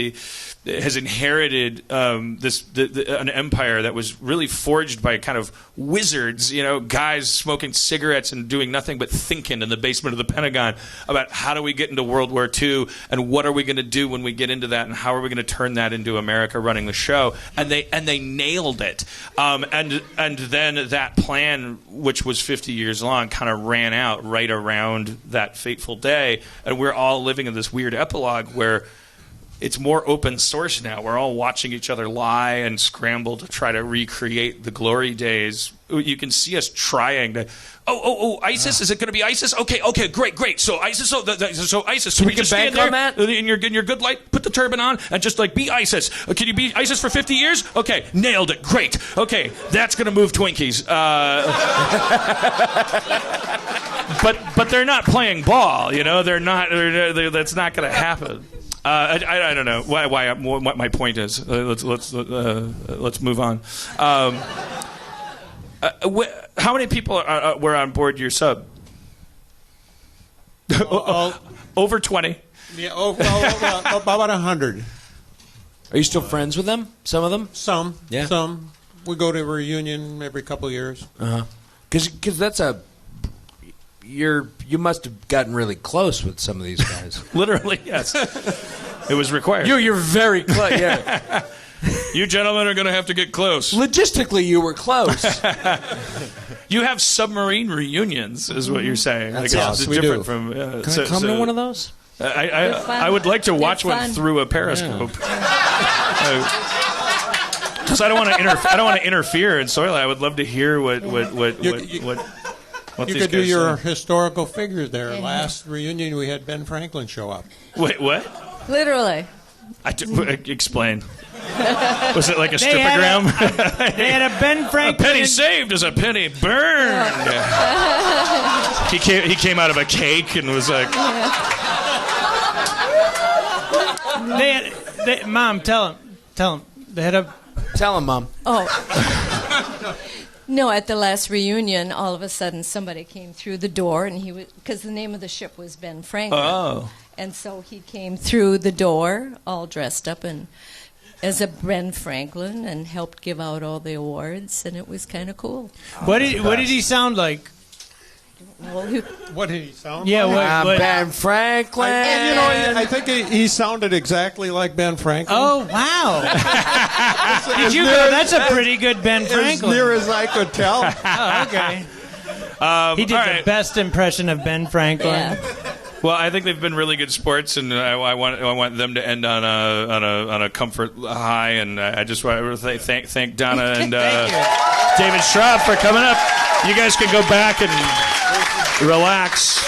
inherited an empire that was really forged by kind of wizards, guys smoking cigarettes and doing nothing but thinking in the basement of the Pentagon about how do we get into World War II and what are we going to do when we get into that and how are we going to turn that into America running the show, and they nailed it. And then that plan, which was 50 years long, kind of ran out right around that fateful day, and we're all living in this weird epilogue where it's more open source now. We're all watching each other lie and scramble to try to recreate the glory days. You can see us trying to. ISIS? Is it going to be ISIS? Okay, great. So ISIS. So ISIS. So we can bank on that in your good light. Put the turban on and just like be ISIS. Can you be ISIS for 50 years? Okay, nailed it. Great. Okay, that's going to move Twinkies. But they're not playing ball. They're not. That's not going to happen. I don't know what my point is. Let's move on. How many people were on board your sub? Over 20. Yeah, about 100. Are you still friends with them? Some of them? Some. Yeah. Some. We go to a reunion every couple of years. Because that's you must have gotten really close with some of these guys. Literally, yes. It was required. You're very close. Yeah. You gentlemen are going to have to get close. Logistically, you were close. You have submarine reunions, is what you're saying. That's awesome. We different do. From. Can I come to one of those? I would like to watch one through a periscope. Because I don't want to interfere in soil. I would love to hear what you could do your historical figures there. Yeah. Last reunion, we had Ben Franklin show up. Wait, what? Literally. Explain. Was it like a stripogram? They had a Ben Franklin. A penny saved is a penny burned. He came out of a cake and was like. Mom, tell him. They had a Tell him, Mom. Oh. No, at the last reunion, all of a sudden somebody came through the door, and he was, because the name of the ship was Ben Franklin. Oh. And so he came through the door, all dressed up and as a Ben Franklin, and helped give out all the awards, and it was kind of cool. What did he sound like? Well, What did he sound Yeah, like? what? Ben Franklin. I think he sounded exactly like Ben Franklin. Oh, wow. Did you go? That's a pretty good Ben As Franklin. near as I could tell. Oh, okay. He did all the right. best impression of Ben Franklin. yeah. Well, I think they've been really good sports, and I want them to end on a comfort high. And I just want to thank Donna and David Schrab for coming up. You guys can go back and relax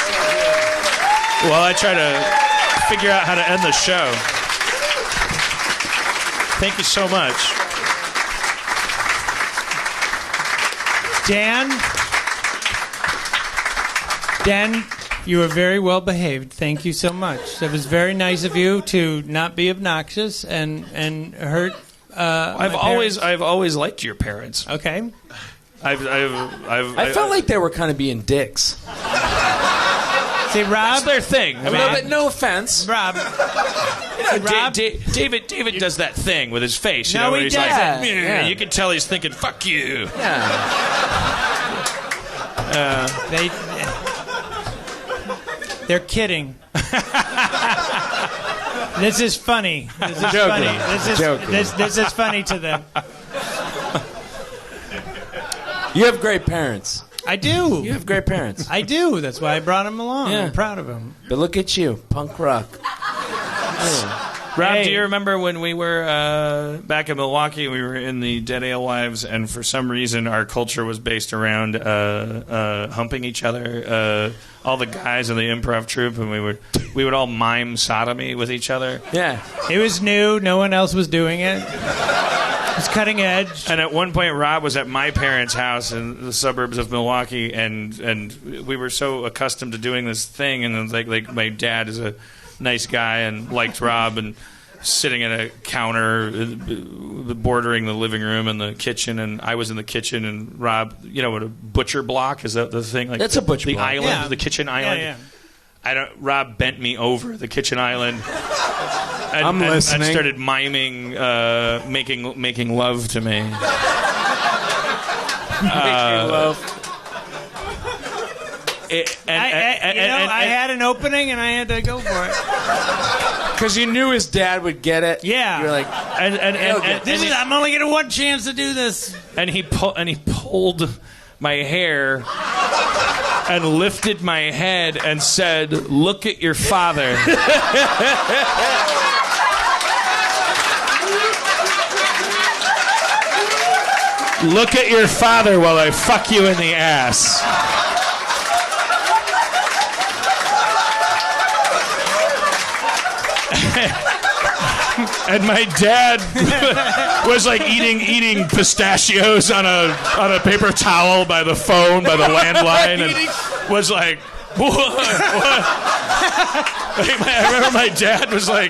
while I try to figure out how to end the show. Thank you so much. Dan, you were very well behaved. Thank you so much. It was very nice of you to not be obnoxious and hurt. I've always liked your parents. Okay. I felt like they were kind of being dicks. See, Rob. That's their thing. I mean, But no offense. Rob. David does that thing with his face. You No, know, where he he's like, doesn't. Yeah. You can tell he's thinking, "Fuck you." They're kidding. This is funny. This is Joking. funny. This is funny to them. You have great parents. I do. You have great parents. I do. That's why I brought him along. Yeah. I'm proud of him. But look at you, punk rock. Rob, Hey. do you remember when we were back in Milwaukee? We were in the Dead Alewives, and for some reason, our culture was based around humping each other. All the guys in the improv troupe, and we would all mime sodomy with each other. Yeah. It was new. No one else was doing it. It was cutting edge. And at one point, Rob was at my parents' house in the suburbs of Milwaukee, and we were so accustomed to doing this thing, and it was like my dad is a nice guy and liked Rob, and sitting at a counter bordering the living room and the kitchen, and I was in the kitchen, and Rob, you know what a butcher block is, that the thing? Like That's a butcher the block. island, Yeah. the kitchen island. Yeah. Rob bent me over the kitchen island. I'm listening. And started miming, making love to me. Making love. I had an opening and I had to go for it. Because you knew his dad would get it. Yeah. You're like, I'm only getting one chance to do this. and he pulled my hair and lifted my head and said, "Look at your father." Look at your father while I fuck you in the ass. And my dad was like eating pistachios on a paper towel by the phone, by the landline, and was like, what? I remember my dad was like,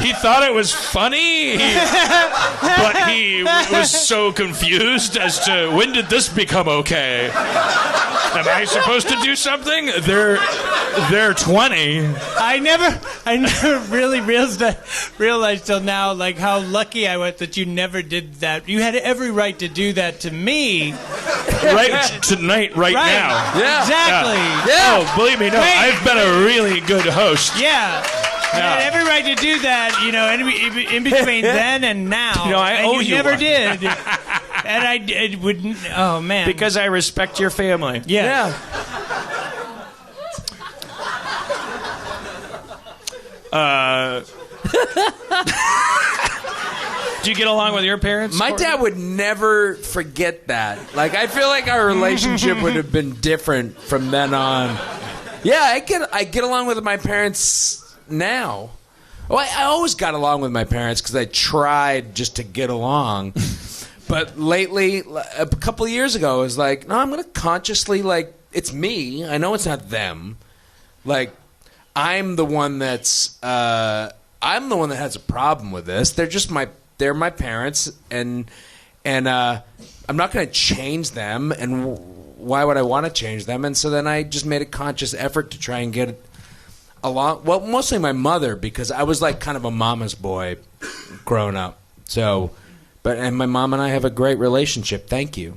he thought it was funny, but he was so confused as to when did this become okay? Am I supposed to do something? They're 20. I never really realized till now, like, how lucky I was that you never did that. You had every right to do that to me. Right tonight, right now. yeah. Exactly. Yeah. Oh, believe me, no. Wait. I've been a really good host. Yeah. You had every right to do that, you know, in between then and now. You know, I and owe you you never one. did. And I wouldn't. Oh man. Because I respect your family. yeah. Do you get along with your parents? My dad would never forget that. Like, I feel like our relationship would have been different from then on. Yeah, I get along with my parents now. Well, I always got along with my parents because I tried just to get along. But lately, a couple of years ago, I was like, no, I'm going to consciously, like, it's me. I know it's not them. Like, I'm the one that has a problem with this. They're my parents, and And I'm not going to change them, and why would I want to change them? And so then I just made a conscious effort to try and get along. Well, mostly my mother, because I was like kind of a mama's boy growing up. So, and my mom and I have a great relationship. Thank you.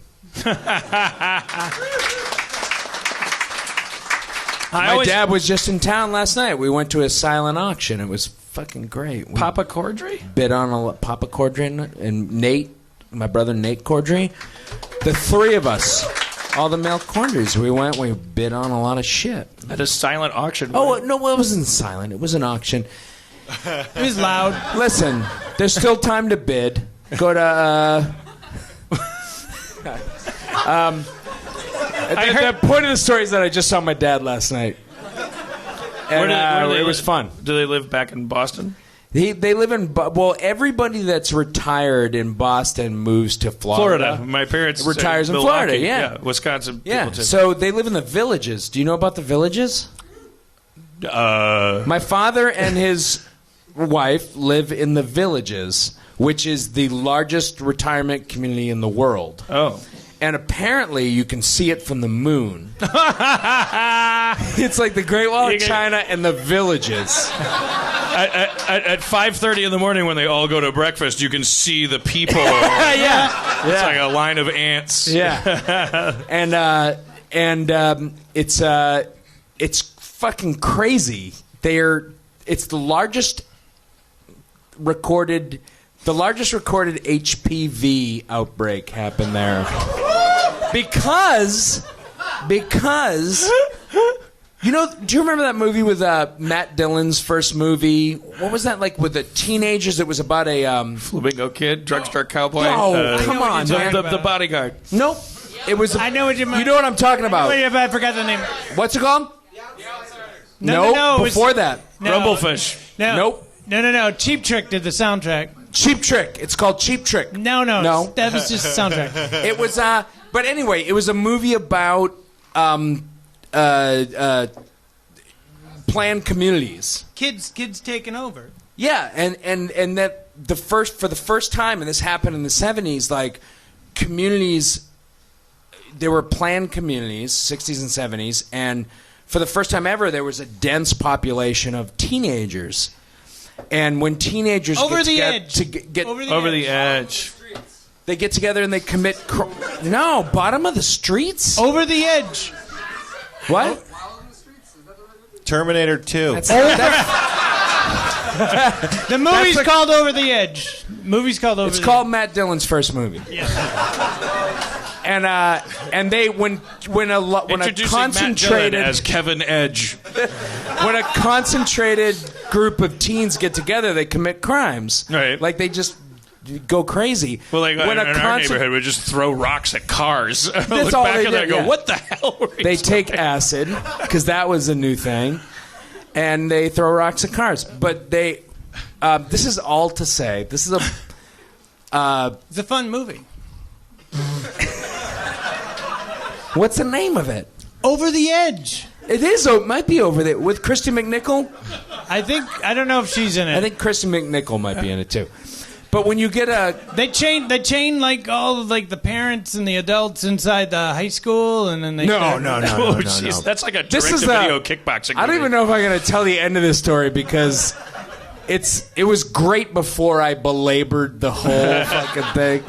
My dad was just in town last night. We went to a silent auction. It was fucking great. Papa Corddry? Bid on Papa Corddry and Nate, my brother Nate Corddry. The three of us, all the male Corddrys, we bid on a lot of shit. At a silent auction. Oh, no, it wasn't silent. It was an auction. It was loud. Listen, there's still time to bid. Go to... the point of the story is that I just saw my dad last night. And it was fun. Do they live back in Boston? They live in... Well, everybody that's retired in Boston moves to Florida. My parents... Retires in Florida, yeah. Wisconsin Yeah, people too. so they live in the Villages. Do you know about the Villages? My father and his wife live in the Villages, which is the largest retirement community in the world. Oh. And apparently you can see it from the moon. It's like the Great Wall of China and the Villages. At 5:30 in the morning when they all go to breakfast, you can see the people. Yeah. It's like a line of ants. Yeah. And it's fucking crazy. It's the largest recorded HPV outbreak happened there. Because you know, do you remember that movie with Matt Dillon's first movie? What was that like with the teenagers? It was about a Flamingo Kid, Drugstore Cowboy. No, come on, man. The Bodyguard. Nope. It was. I know what you mean. You know what I'm talking about. Wait, I forgot the name. What's it called? No, before that. Rumblefish. No. Nope. No. Cheap Trick did the soundtrack. Cheap Trick. It's called Cheap Trick. No. No. That was just a soundtrack. It was but anyway, it was a movie about planned communities. Kids taking over. Yeah, and that for the first time, and this happened in the 70s, like communities, there were planned communities, 60s and 70s, and for the first time ever, there was a dense population of teenagers. And when teenagers over get the together, Over the edge. they get together and they commit no, bottom of the streets? Over the edge. What? Terminator 2. The movie's called Over the Edge. It's called Matt Dillon's first movie. Yeah. And they when a concentrated as Kevin Edge. when a concentrated group of teens get together, they commit crimes. Right. Like they just go crazy. Well, like when in our neighborhood, we just throw rocks at cars. Look all back they at that and did, go, yeah. what the hell were you They doing? take acid because that was a new thing, and they throw rocks at cars. But they, this is all to say, this is it's a fun movie. What's the name of it? Over the Edge. It is. It might be over there with Christy McNichol. I don't know if she's in it. I think Christy McNichol might be in it too. But when you get they chain like all of like the parents and the adults inside the high school, and then they No. Oh, jeez, that's like a direct-to-video kickboxing. I don't even know if I'm going to tell the end of this story because it was great before I belabored the whole fucking thing.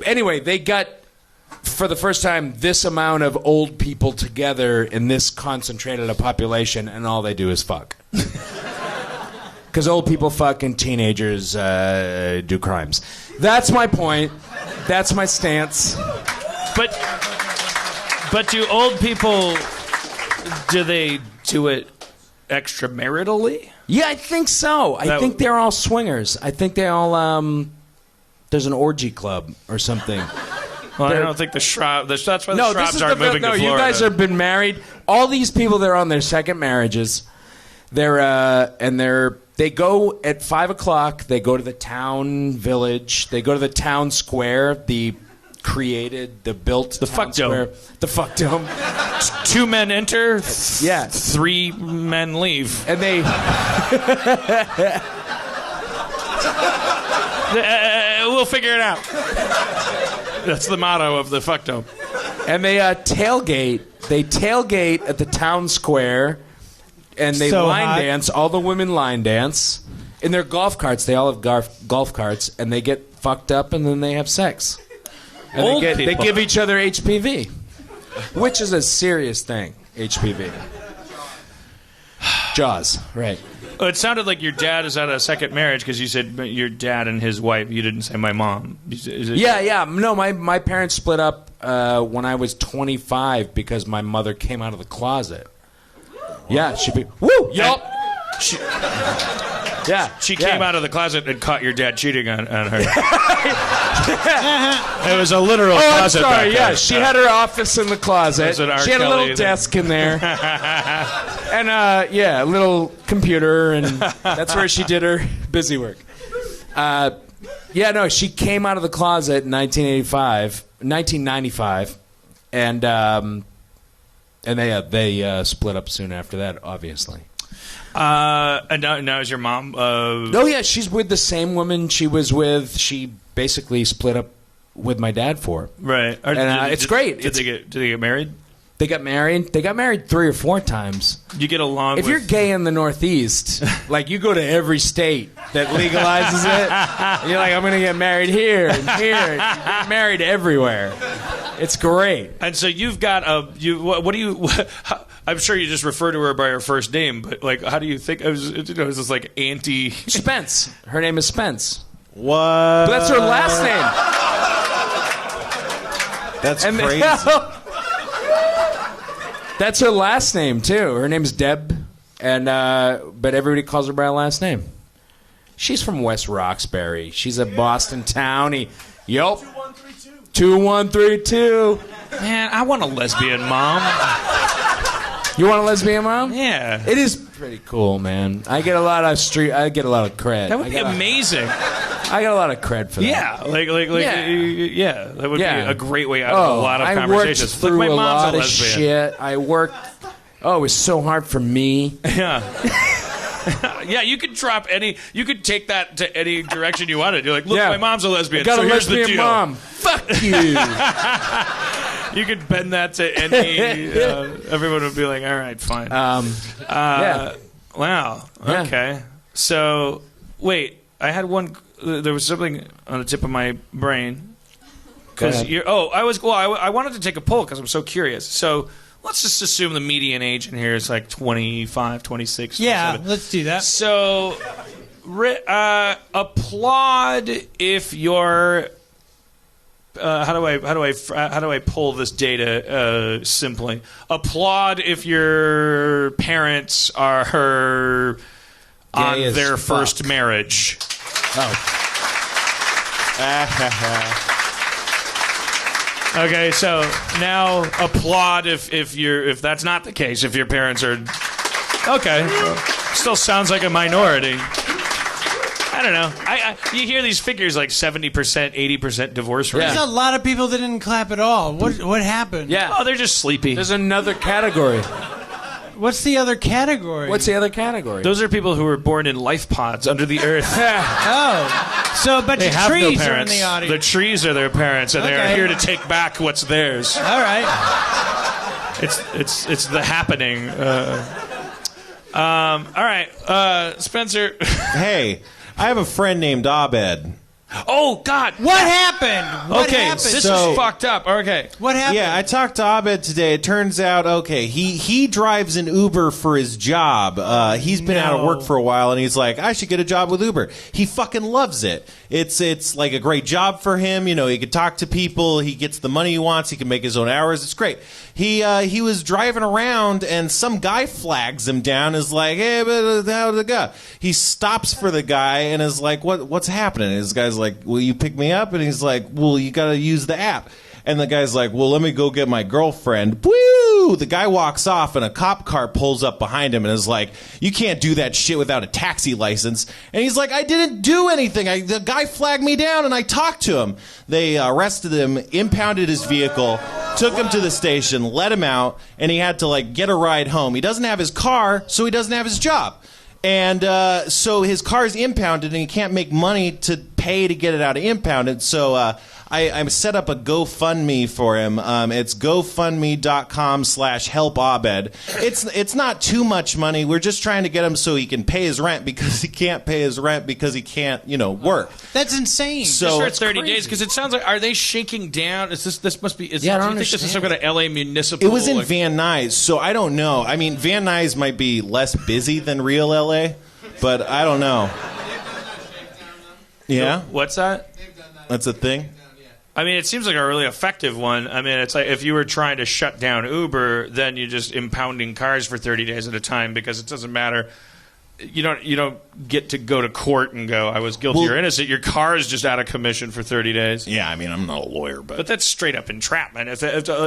Anyway, they got for the first time this amount of old people together in this concentrated a population, and all they do is fuck. Because old people fuck and teenagers do crimes. That's my point. That's my stance. But do old people, do they do it extramaritally? Yeah, I think so. I think they're all swingers. I think they all, there's an orgy club or something. Well, I don't think the Schrab, that's why the Schrabs aren't moving to Florida. You guys have been married. All these people, they're on their second marriages. They go at 5 o'clock. They go to the town village. They go to the town square. The fuck dome. The fuck dome. 2 men enter. Yeah. 3 men leave. And they. we'll figure it out. That's the motto of the fuck dome. And they tailgate. They tailgate at the town square, and they So line hot. dance. All the women line dance in their golf carts. They all have golf carts, and they get fucked up, and then they have sex. And Old they people. give each other HPV, which is a serious thing. HPV. Jaws, right? It sounded like your dad is at a second marriage because you said your dad and his wife. You didn't say my mom. Is it Yeah. No, my parents split up when I was 25 because my mother came out of the closet. Yeah, woo. Yup. She came out of the closet and caught your dad cheating on her. It was a literal Oh, I'm closet. sorry. back Yeah, then. she had her office in the closet. Was it R. She had a Kelly little that- desk in there, and a little computer, and that's where she did her busy work. She came out of the closet in 1995, and they split up soon after that, obviously. And now is your mom? Oh yeah, she's with the same woman she was with. She basically split up with my dad for. Right. It's great. Did they get married? They got married. They got married 3 or 4 times. You get along. If you're gay in the Northeast, like you go to every state that legalizes it, and you're like, I'm going to get married here and here. You get married everywhere. It's great. And so you've got what do you? I'm sure you just refer to her by her first name, but like, how do you think? Is this like Auntie Spence? Her name is Spence. What? But that's her last name. That's And crazy. That's her last name too. Her name's Deb, and but everybody calls her by her last name. She's from West Roxbury. She's a Boston townie. Yup. 2132. Man, I want a lesbian mom. You want a lesbian mom? Yeah. It is pretty cool, man. I get a lot of cred. That would be amazing. I got a lot of cred for that. Yeah, yeah, that would be a great way out of a lot of I conversations. worked through my a mom's lot a of lesbian. shit. I worked. Oh, it was so hard for me. Yeah. Yeah, you could you could take that to any direction you wanted. You're like, look, Yeah. my mom's a lesbian, Got so a here's the lesbian deal. mom. Fuck you. You could bend that to any. Everyone would be like, all right, fine. Yeah. Wow. Yeah. Okay. So, wait, I had one. There was something on the tip of my brain. Because I wanted to take a poll because I'm so curious. So let's just assume the median age in here is like 25, 26. Yeah, 27. let's do that. So, applaud if you're. How do I pull this data simply? Applaud if your parents are on Gay as their fuck. first marriage. Okay, so now applaud if that's not the case. If your parents are still sounds like a minority. I don't know. You hear these figures like 70%, 80% divorce rate. There's a lot of people that didn't clap at all. What happened? Yeah. Oh, they're just sleepy. There's another category. What's the other category? What's the other category? Those are people who were born in life pods under the earth. Oh, so but They the have no trees are in parents. the The audience. trees are their parents, and they're Okay. here to take back what's theirs. All right. It's the happening. All right, Spencer. Hey, I have a friend named Abed. Oh God! What happened? What Okay, happened? this So- is fucked up. Okay. What happened? Yeah, I talked to Abed today. It turns out, he drives an Uber for his job. He's been out of work for a while, and he's like, I should get a job with Uber. He fucking loves it. It's like a great job for him. You know, he can talk to people. He gets the money he wants. He can make his own hours. It's great. He was driving around, and some guy flags him down. Is like, hey, but how did it go? He stops for the guy and is like, what's happening? And this guy's like, will you pick me up? And he's like, well, you got to use the app. And the guy's like, well, let me go get my girlfriend. Woo! The guy walks off, and a cop car pulls up behind him and is like, you can't do that shit without a taxi license. And he's like, I didn't do anything. The guy flagged me down, and I talked to him. They arrested him, impounded his vehicle, took him to the station, let him out, and he had to, like, get a ride home. He doesn't have his car, so he doesn't have his job. And so his car's impounded, and he can't make money to pay pay to get it out of impound. And so I set up a GoFundMe for him. It's GoFundMe.com/helpabed. It's not too much money. We're just trying to get him so he can pay his rent because he can't pay his rent because he can't, work. That's insane. So just for 30 days, because it sounds like, are they shaking down? This must be. I don't do you think understand. this is some kind of LA municipal? it was in Van Nuys, so I don't know. I mean, Van Nuys might be less busy than real LA, but I don't know. Yeah, What's that? that's a thing. I mean, it seems like a really effective one. I mean, it's like if you were trying to shut down Uber, then you're just impounding cars for 30 days at a time because it doesn't matter. You don't get to go to court and go, I was guilty or innocent. Your car is just out of commission for 30 days. Yeah, I mean, I'm not a lawyer, But that's straight up entrapment.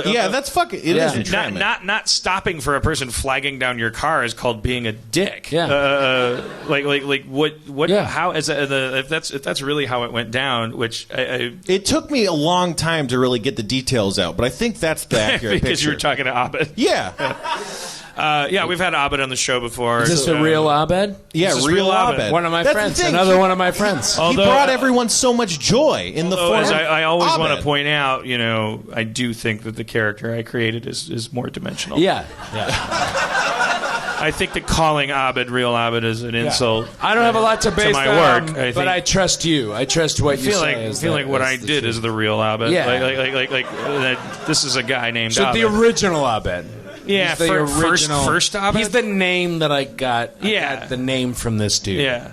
yeah, that's fucking. It is entrapment. Not stopping for a person flagging down your car is called being a dick. Yeah. Like what? Yeah. How is that, if that's really how it went down? Which It took me a long time to really get the details out, but I think that's the accurate because picture. you were talking to Abed. Yeah, Yeah, we've had Abed on the show before. Is this a real Abed? yeah, This is real real Abed. Abed. One of my That's the friends. thing. Another one of my friends. He Although- brought everyone so much joy in the form. As I always want to Abed. point out, I do think that the character I created is more dimensional. Yeah. I think that calling Abed real Abed is an insult. I don't have a lot to base my that work, on, I think- but I trust you. I trust what you feel say. like what I did is the real Abed. Yeah. Like that this is a guy named So Abed. the original Abed. Yeah, He's the original. first Abed. He's the name that I got. I Yeah. got the name from this dude. Yeah,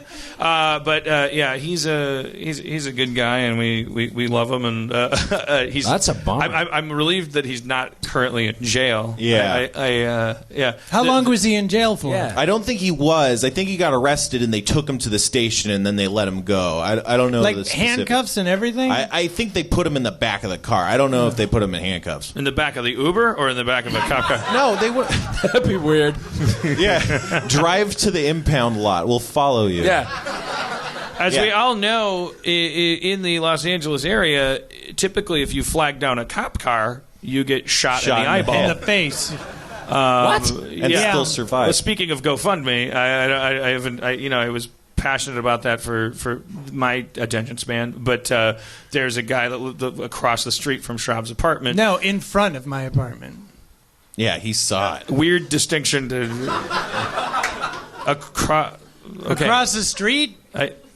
he's a good guy, and we love him, and he's. That's a bummer. I'm relieved that he's not currently in jail. Yeah. Yeah. How long was he in jail for? Yeah. I don't think he was. I think he got arrested and they took him to the station and then they let him go. I don't know Like the specifics. handcuffs and everything? I think they put him in the back of the car. I don't know if they put him in handcuffs. In the back of the Uber or in the back of a cop car? No, they would. That'd be weird. Yeah, drive to the impound lot. We'll follow you. Yeah. As Yeah. we all know, in the Los Angeles area, typically if you flag down a cop car, you get shot in the eyeball. head. in the face. What? And Yeah. still Well, survive. speaking of GoFundMe, I haven't. I was passionate about that for my attention span. But there's a guy that across the street from Schrab's apartment. No, in front of my apartment. Yeah, he saw it. Weird distinction to across. Okay. Across the street?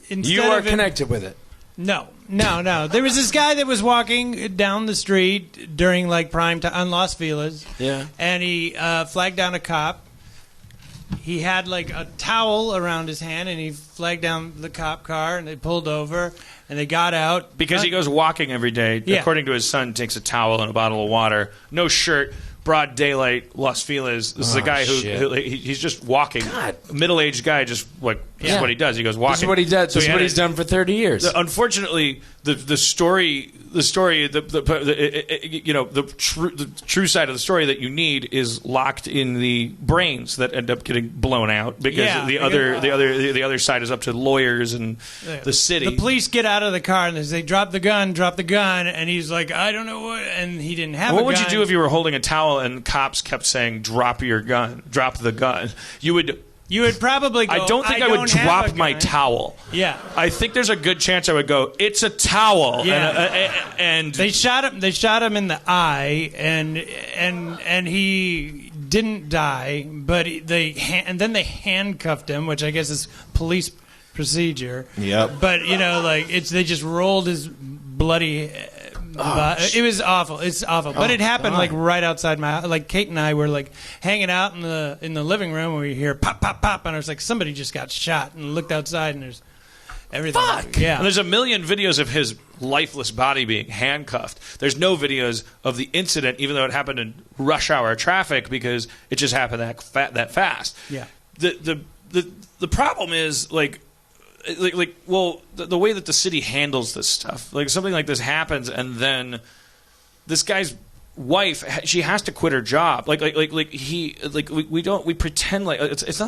Instead You are of in- connected with it. No. There was this guy that was walking down the street during like prime time on Los Feliz. Yeah. And he flagged down a cop. He had like a towel around his hand, and he flagged down the cop car, and they pulled over, and they got out. Because he goes walking every day. Yeah. According to his son, takes a towel and a bottle of water, no shirt, broad daylight, Los Feliz. This is a guy he's just walking. God. Middle-aged guy, just like this is what he does. He goes walking. This is what he does. So This is what he's done for 30 years. Unfortunately, the true side of the story that you need is locked in the brains that end up getting blown out because the other side is up to lawyers and the city. The police get out of the car, and they say, drop the gun, and he's like, I don't know what, and he didn't have a gun. What would you do if you were holding a towel and cops kept saying, drop your gun, drop the gun? You would probably go, I don't think I would have drop a my gun." towel. Yeah. I think there's a good chance I would go, it's a towel. Yeah. And They shot him in the eye, and he didn't die, but and then they handcuffed him, which I guess is police procedure. Yep. But they just rolled his bloody. It was awful. It's awful. But it happened like right outside my house. Like Kate and I were like hanging out in the living room, and we hear pop, pop, pop, and I was like, somebody just got shot, and looked outside, and there's everything. Fuck! Yeah. And there's a million videos of his lifeless body being handcuffed. There's no videos of the incident, even though it happened in rush hour traffic, because it just happened that fast. Yeah. The problem is the way that the city handles this stuff. Like something like this happens, and then this guy's wife, she has to quit her job. We pretend like it's not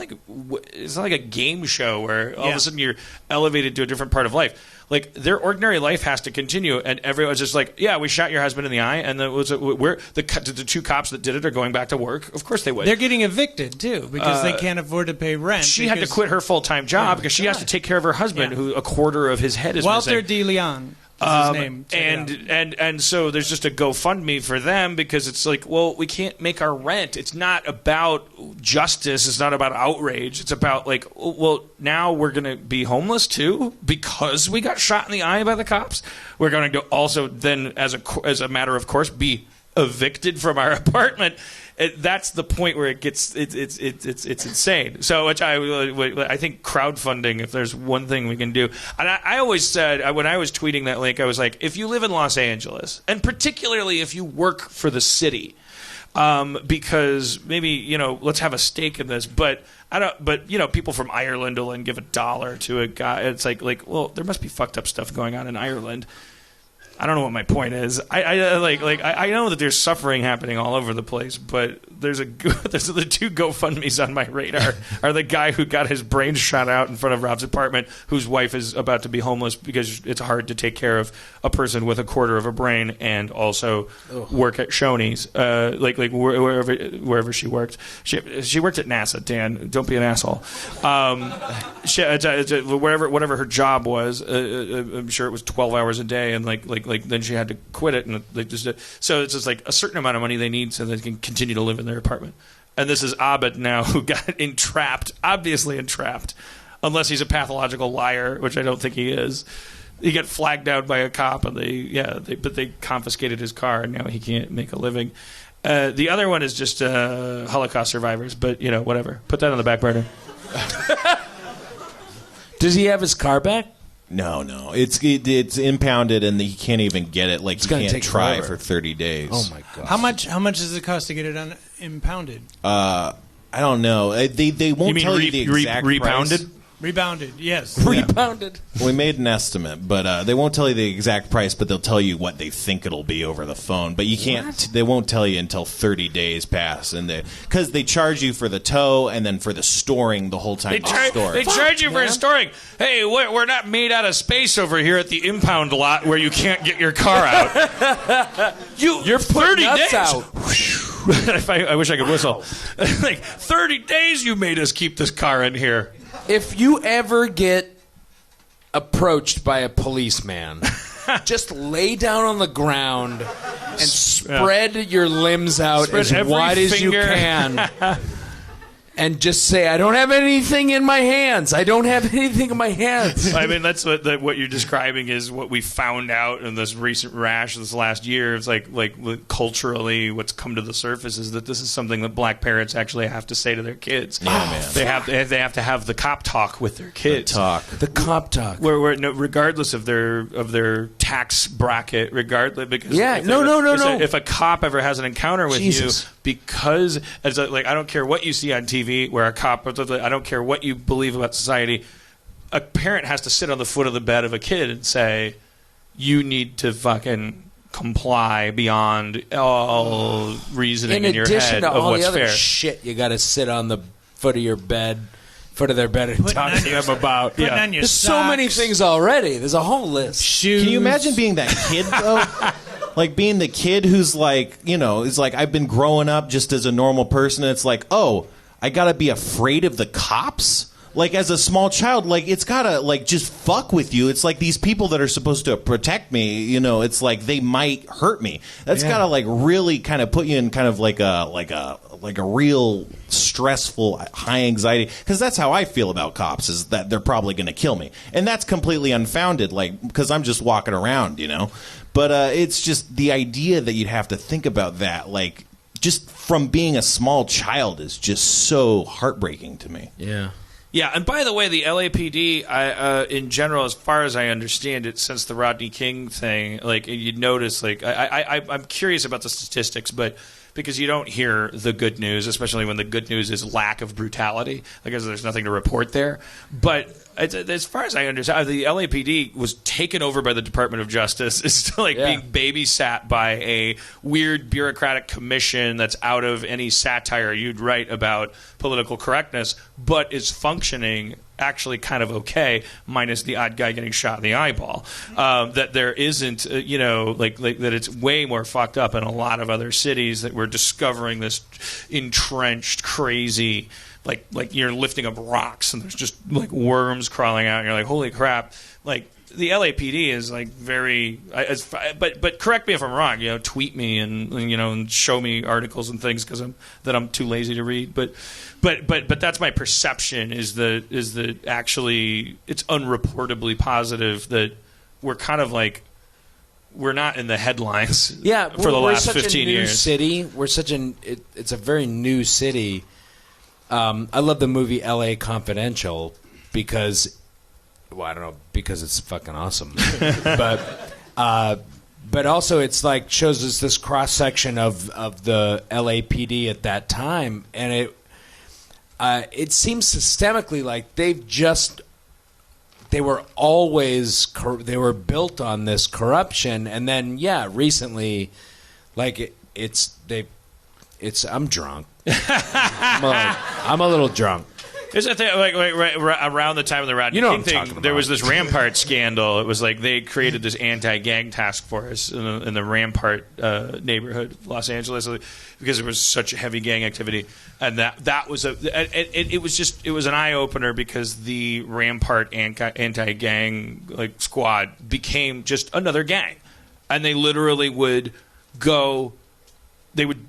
like a game show where all of a sudden you're elevated to a different part of life. like their ordinary life has to continue, and everyone's just like, yeah, we shot your husband in the eye, and the two cops that did it are going back to work. Of course they would. They're getting evicted too because they can't afford to pay rent. She had to quit her full-time job because she has to take care of her husband, who a quarter of his head is Walter missing. De Leon. His name. And so there's just a GoFundMe for them because it's like, well, we can't make our rent. It's not about justice. It's not about outrage. It's about like, well, now we're going to be homeless too because we got shot in the eye by the cops. We're going to also then, as a matter of course, be evicted from our apartment. That's the point where it gets it's insane. So which I think crowdfunding, if there's one thing we can do, and I always said when I was tweeting that link, I was like, if you live in Los Angeles, and particularly if you work for the city, because maybe let's have a stake in this, but I don't. But people from Ireland will then give $1 to a guy. It's like well, there must be fucked up stuff going on in Ireland. I don't know what my point is. I know that there's suffering happening all over the place, but there's the two GoFundMes on my radar are the guy who got his brains shot out in front of Rob's apartment, whose wife is about to be homeless because it's hard to take care of a person with a quarter of a brain and also work at Shoney's, wherever she worked. She worked at NASA. Dan, don't be an asshole. Whatever her job was, I'm sure it was 12 hours a day, and then she had to quit it, and so it's just like a certain amount of money they need so they can continue to live in their apartment. And this is Abed now, who got obviously entrapped, unless he's a pathological liar, which I don't think he is. He got flagged down by a cop, and they confiscated his car, and now he can't make a living. The other one is just Holocaust survivors, but whatever. Put that on the back burner. Does he have his car back? No. It's impounded, and he can't even get it. Like, he can't try for 30 days. Oh my god! How much does it cost to get it impounded? I don't know. They won't tell you the exact repounded? price. Rebounded, yes. Rebounded. We made an estimate, but they won't tell you the exact price, but they'll tell you what they think it'll be over the phone. But you can't. They won't tell you until 30 days pass, and because they charge you for the tow and then for the storing the whole time you store. They charge you for storing. Hey, we're not made out of space over here at the impound lot where you can't get your car out. You're 30 days out. I wish I could whistle. 30 days you made us keep this car in here. If you ever get approached by a policeman, just lay down on the ground and spread your limbs out as wide as you can. And just say, I don't have anything in my hands. I don't have anything in my hands. I mean, that's what you're describing is what we found out in this recent rash this last year. It's like culturally, what's come to the surface is that this is something that black parents actually have to say to their kids. Yeah, man. They have to have the cop talk with their kids. The cop talk. Regardless of their tax bracket, because if a cop ever has an encounter with you, because I don't care what you see on TV, where a cop, I don't care what you believe about society, a parent has to sit on the foot of the bed of a kid and say, you need to fucking comply beyond all reasoning in your head of what's fair. In addition to all the other shit you got to sit on the foot of their bed and talk to them about. There's so many things already. There's a whole list. Shoes. Can you imagine being that kid, though? Like, being the kid who's like, is like, I've been growing up just as a normal person, and it's like, oh, I gotta be afraid of the cops? Like, as a small child, like, it's gotta, like, just fuck with you. It's like these people that are supposed to protect me, it's like they might hurt me. That's gotta, like, really kind of put you in kind of like a real stressful, high anxiety. Because that's how I feel about cops, is that they're probably gonna kill me. And that's completely unfounded, like, because I'm just walking around, But it's just the idea that you'd have to think about that, like, just from being a small child is just so heartbreaking to me. Yeah. Yeah, and by the way, the LAPD, in general, as far as I understand it, since the Rodney King thing, like, you'd notice, like, I'm curious about the statistics, but because you don't hear the good news, especially when the good news is lack of brutality, because there's nothing to report there. But as far as I understand, the LAPD was taken over by the Department of Justice. It's still being babysat by a weird bureaucratic commission that's out of any satire you'd write about political correctness, but is functioning actually kind of okay, minus the odd guy getting shot in the eyeball. That there isn't, like that it's way more fucked up in a lot of other cities, that we're discovering this entrenched, crazy, like you're lifting up rocks and there's just like worms crawling out and you're like, holy crap. Like, the LAPD is like very, but correct me if I'm wrong. Tweet me and show me articles and things that I'm too lazy to read. But that's my perception is that actually it's unreportably positive that we're kind of like we're not in the headlines. Yeah, for the last 15 years. City. We're such it's a very new city. I love the movie L.A. Confidential because. Well, I don't know, because it's fucking awesome. But also it's like shows us this cross section of the LAPD at that time, and it seems systemically like they were built on this corruption, and then recently, like I'm drunk. I'm a little drunk. Is it right around the time of the Rodney King thing? There was this Rampart scandal. It was like they created this anti-gang task force in the Rampart neighborhood of Los Angeles because there was such heavy gang activity, and that was it was an eye opener because the Rampart anti-gang squad became just another gang, and they literally would go. They would.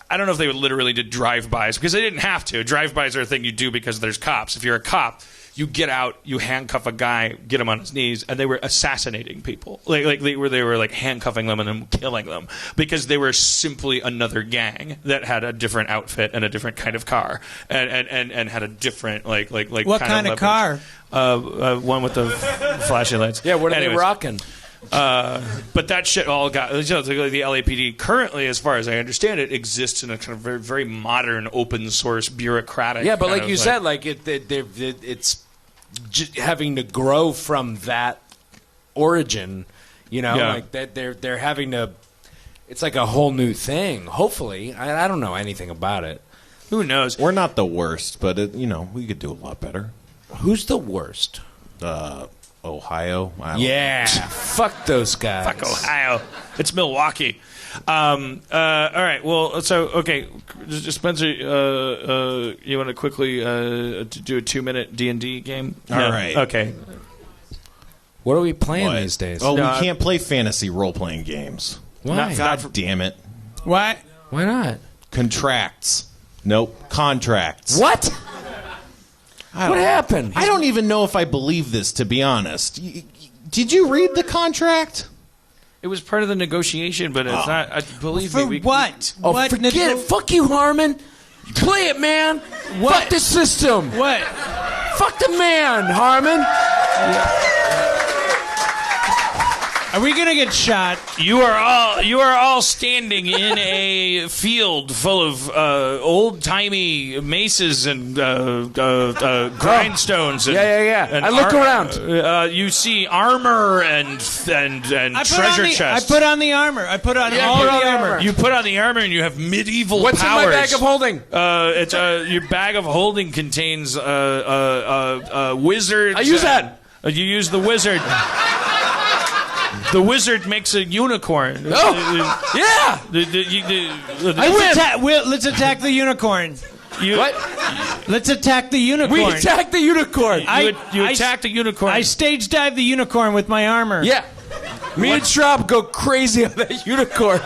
I don't know if they would literally did drive-bys because they didn't have to. Drive-bys are a thing you do because there's cops. If you're a cop, you get out, you handcuff a guy, get him on his knees, and they were assassinating people. They were handcuffing them and then killing them because they were simply another gang that had a different outfit and a different kind of car and had a different what kind of car? One with the flashing lights. Yeah, what are they rocking? But that shit all got the LAPD currently, as far as I understand it, exists in a kind of very, very modern, open source, bureaucratic. Yeah, but like you said, it's having to grow from that origin. Like that they're having to. It's like a whole new thing. Hopefully, I don't know anything about it. Who knows? We're not the worst, but we could do a lot better. Who's the worst? Ohio. Fuck those guys. Fuck Ohio. It's Milwaukee. All right. Well, so okay, Spencer, you want to quickly do a 2-minute D&D game? All right. Okay. What are we playing these days? Oh, we can't play fantasy role-playing games. Why? God damn it. Why? Why not? Contracts. Nope. Contracts. What? What happened? I don't even know if I believe this, to be honest. Did you read the contract? It was part of the negotiation, but it's not. Believe me. For what? Oh, forget it. Fuck you, Harmon. Play it, man. What? Fuck the system. What? Fuck the man, Harmon. Are we gonna get shot? You are all standing in a field full of old-timey maces and grindstones. And, And I look around. You see armor and treasure chests. I put on the armor. I put on all the armor. You put on the armor and you have medieval What's powers. in my bag of holding? It's your bag of holding contains wizards. I use that. You use the wizard. The wizard makes a unicorn. Oh, yeah! Let's attack the unicorn. What? Let's attack the unicorn. We attack the unicorn. You attack the unicorn. I stage dive the unicorn with my armor. Yeah. Me and Schrab go crazy on that unicorn.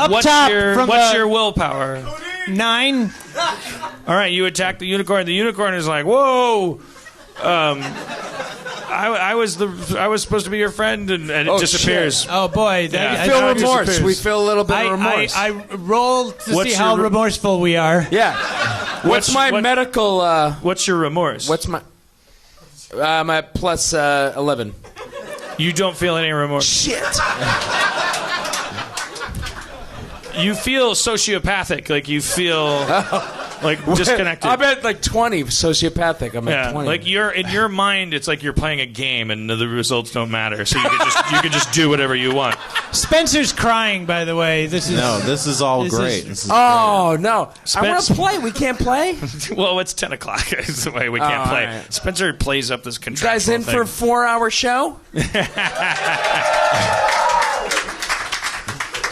What's your willpower? 9. All right, you attack the unicorn. The unicorn is like, whoa. I was supposed to be your friend, and it disappears. Shit. Oh boy, I feel remorse. Disappears. We feel a little bit of remorse. I roll to see how remorseful we are. Yeah. What's my medical? What's your remorse? What's my my plus 11? You don't feel any remorse. Shit. You feel sociopathic, like you feel. Like disconnected. I'm at like 20, sociopathic. I'm at 20. Like in your mind, it's like you're playing a game and the results don't matter. So you can just do whatever you want. Spencer's crying, by the way. This is great. This is no! I want to play. We can't play. Well, it's 10 o'clock. It's the way we can't play. Right. Spencer plays up this You contractual guys in thing. for a 4-hour show?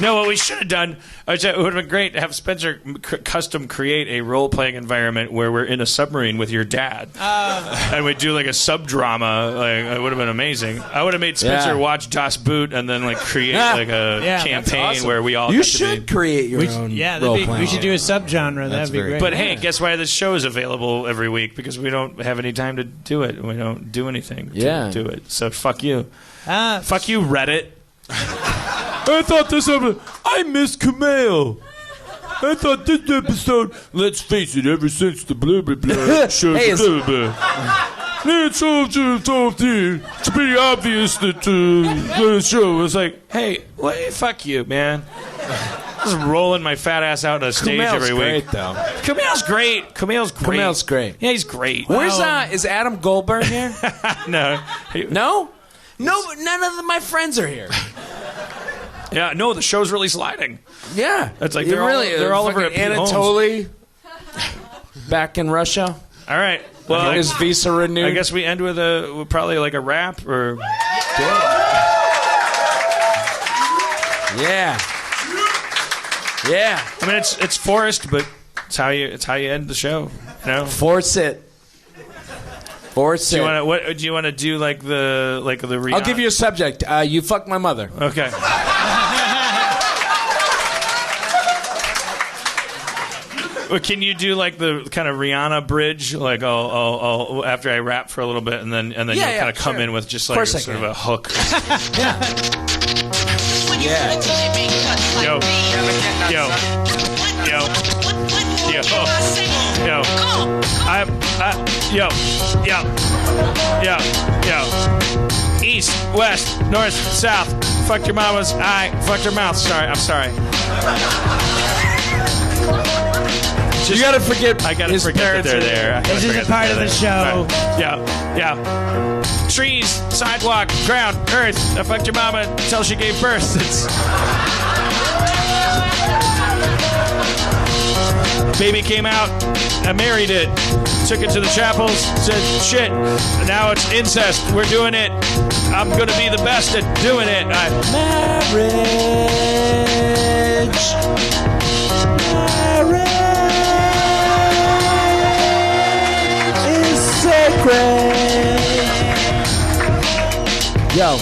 No, what we should have done, it would have been great to have Spencer custom create a role-playing environment where we're in a submarine with your dad. And we do like a sub-drama. Like, it would have been amazing. I would have made Spencer watch Das Boot and then like create like a campaign awesome. where we all You got to should be. create your own we should do a subgenre. That'd be great. But hey, guess why this show is available every week? Because we don't have any time to do it. We don't do anything to do it. So fuck you. Fuck you, Reddit. I thought this episode, I miss Kumail. I thought this episode, let's face it, ever since the blah blah blah show, blah blah. It's pretty obvious that the show was like, hey, fuck you, man. Just rolling my fat ass out on a stage every week. Kumail's great. Kumail's great. Yeah, he's great. Where's is Adam Goldberg here? No. No, none of my friends are here. Yeah, no, the show's really sliding. Yeah, it's like they're all over at Pete Anatoly. Back in Russia. All right. Well, is visa renewed? I guess we end with probably like a rap or. Yeah. I mean, it's forced, but it's how you end the show. You know, force it. Do you want to do like the Rihanna? I'll give you a subject. You fucked my mother. Okay. Well, can you do like the kind of Rihanna bridge? Like I'll after I rap for a little bit, and then you'll kind of come in with just like sort of a hook. Yo. East, west, north, south. Fucked your mama's eye. Fucked her mouth. I'm sorry. You gotta forget. I gotta forget that they're there. This is a part of the show. Yeah. Trees, sidewalk, ground, earth. I fucked your mama until she gave birth. Baby came out. I married it. Took it to the chapels. Said, shit. Now it's incest. We're doing it. I'm gonna be the best at doing it. Marriage is sacred. Yo,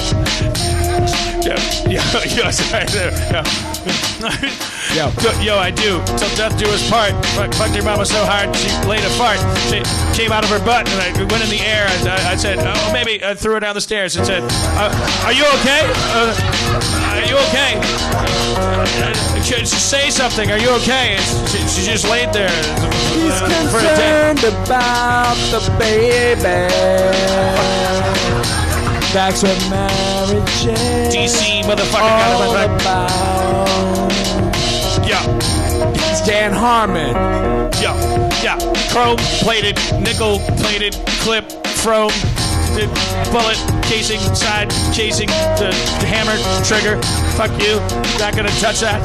I do. Till death do us part. Fucked your mama so hard, she laid a fart. She came out of her butt, and I went in the air. I said, oh, maybe. I threw her down the stairs and said, are you okay? Are you okay? Say something. Are you okay? She just laid there He's for a day. concerned about the baby. That's what marriage is. DC motherfucker got all about. Yeah. It's Dan Harmon. Yeah. Chrome plated, nickel plated, clip, chrome, bullet casing, side casing, the hammer, trigger. Fuck you. Not gonna touch that.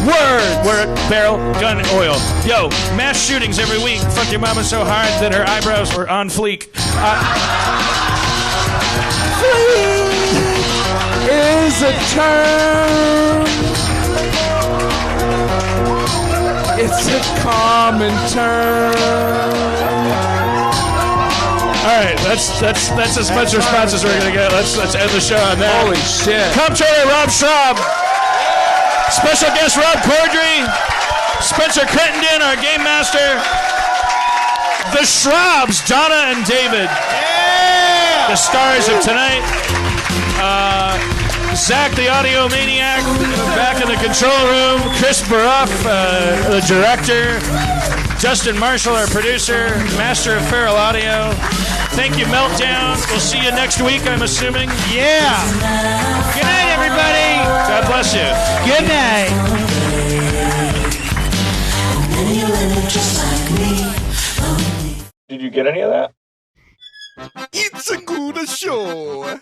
Word, barrel, gun, oil. Yo, mass shootings every week. Fuck your mama so hard that her eyebrows were on fleek. Is a term. It's a common term. All right, that's as much response as we're gonna get. Let's end the show on that. Holy shit! Comptroller Rob Schrab, special guest Rob Corddry, Spencer Crittenden, our game master, the Schrabs, Donna and David, the stars of tonight. Zach, the audio maniac, back in the control room. Chris Baruff, the director. Justin Marshall, our producer, master of feral audio. Thank you, Meltdown. We'll see you next week, I'm assuming. Yeah. Good night, everybody. God bless you. Good night. feeling just like me. Did you get any of that? It's a good show.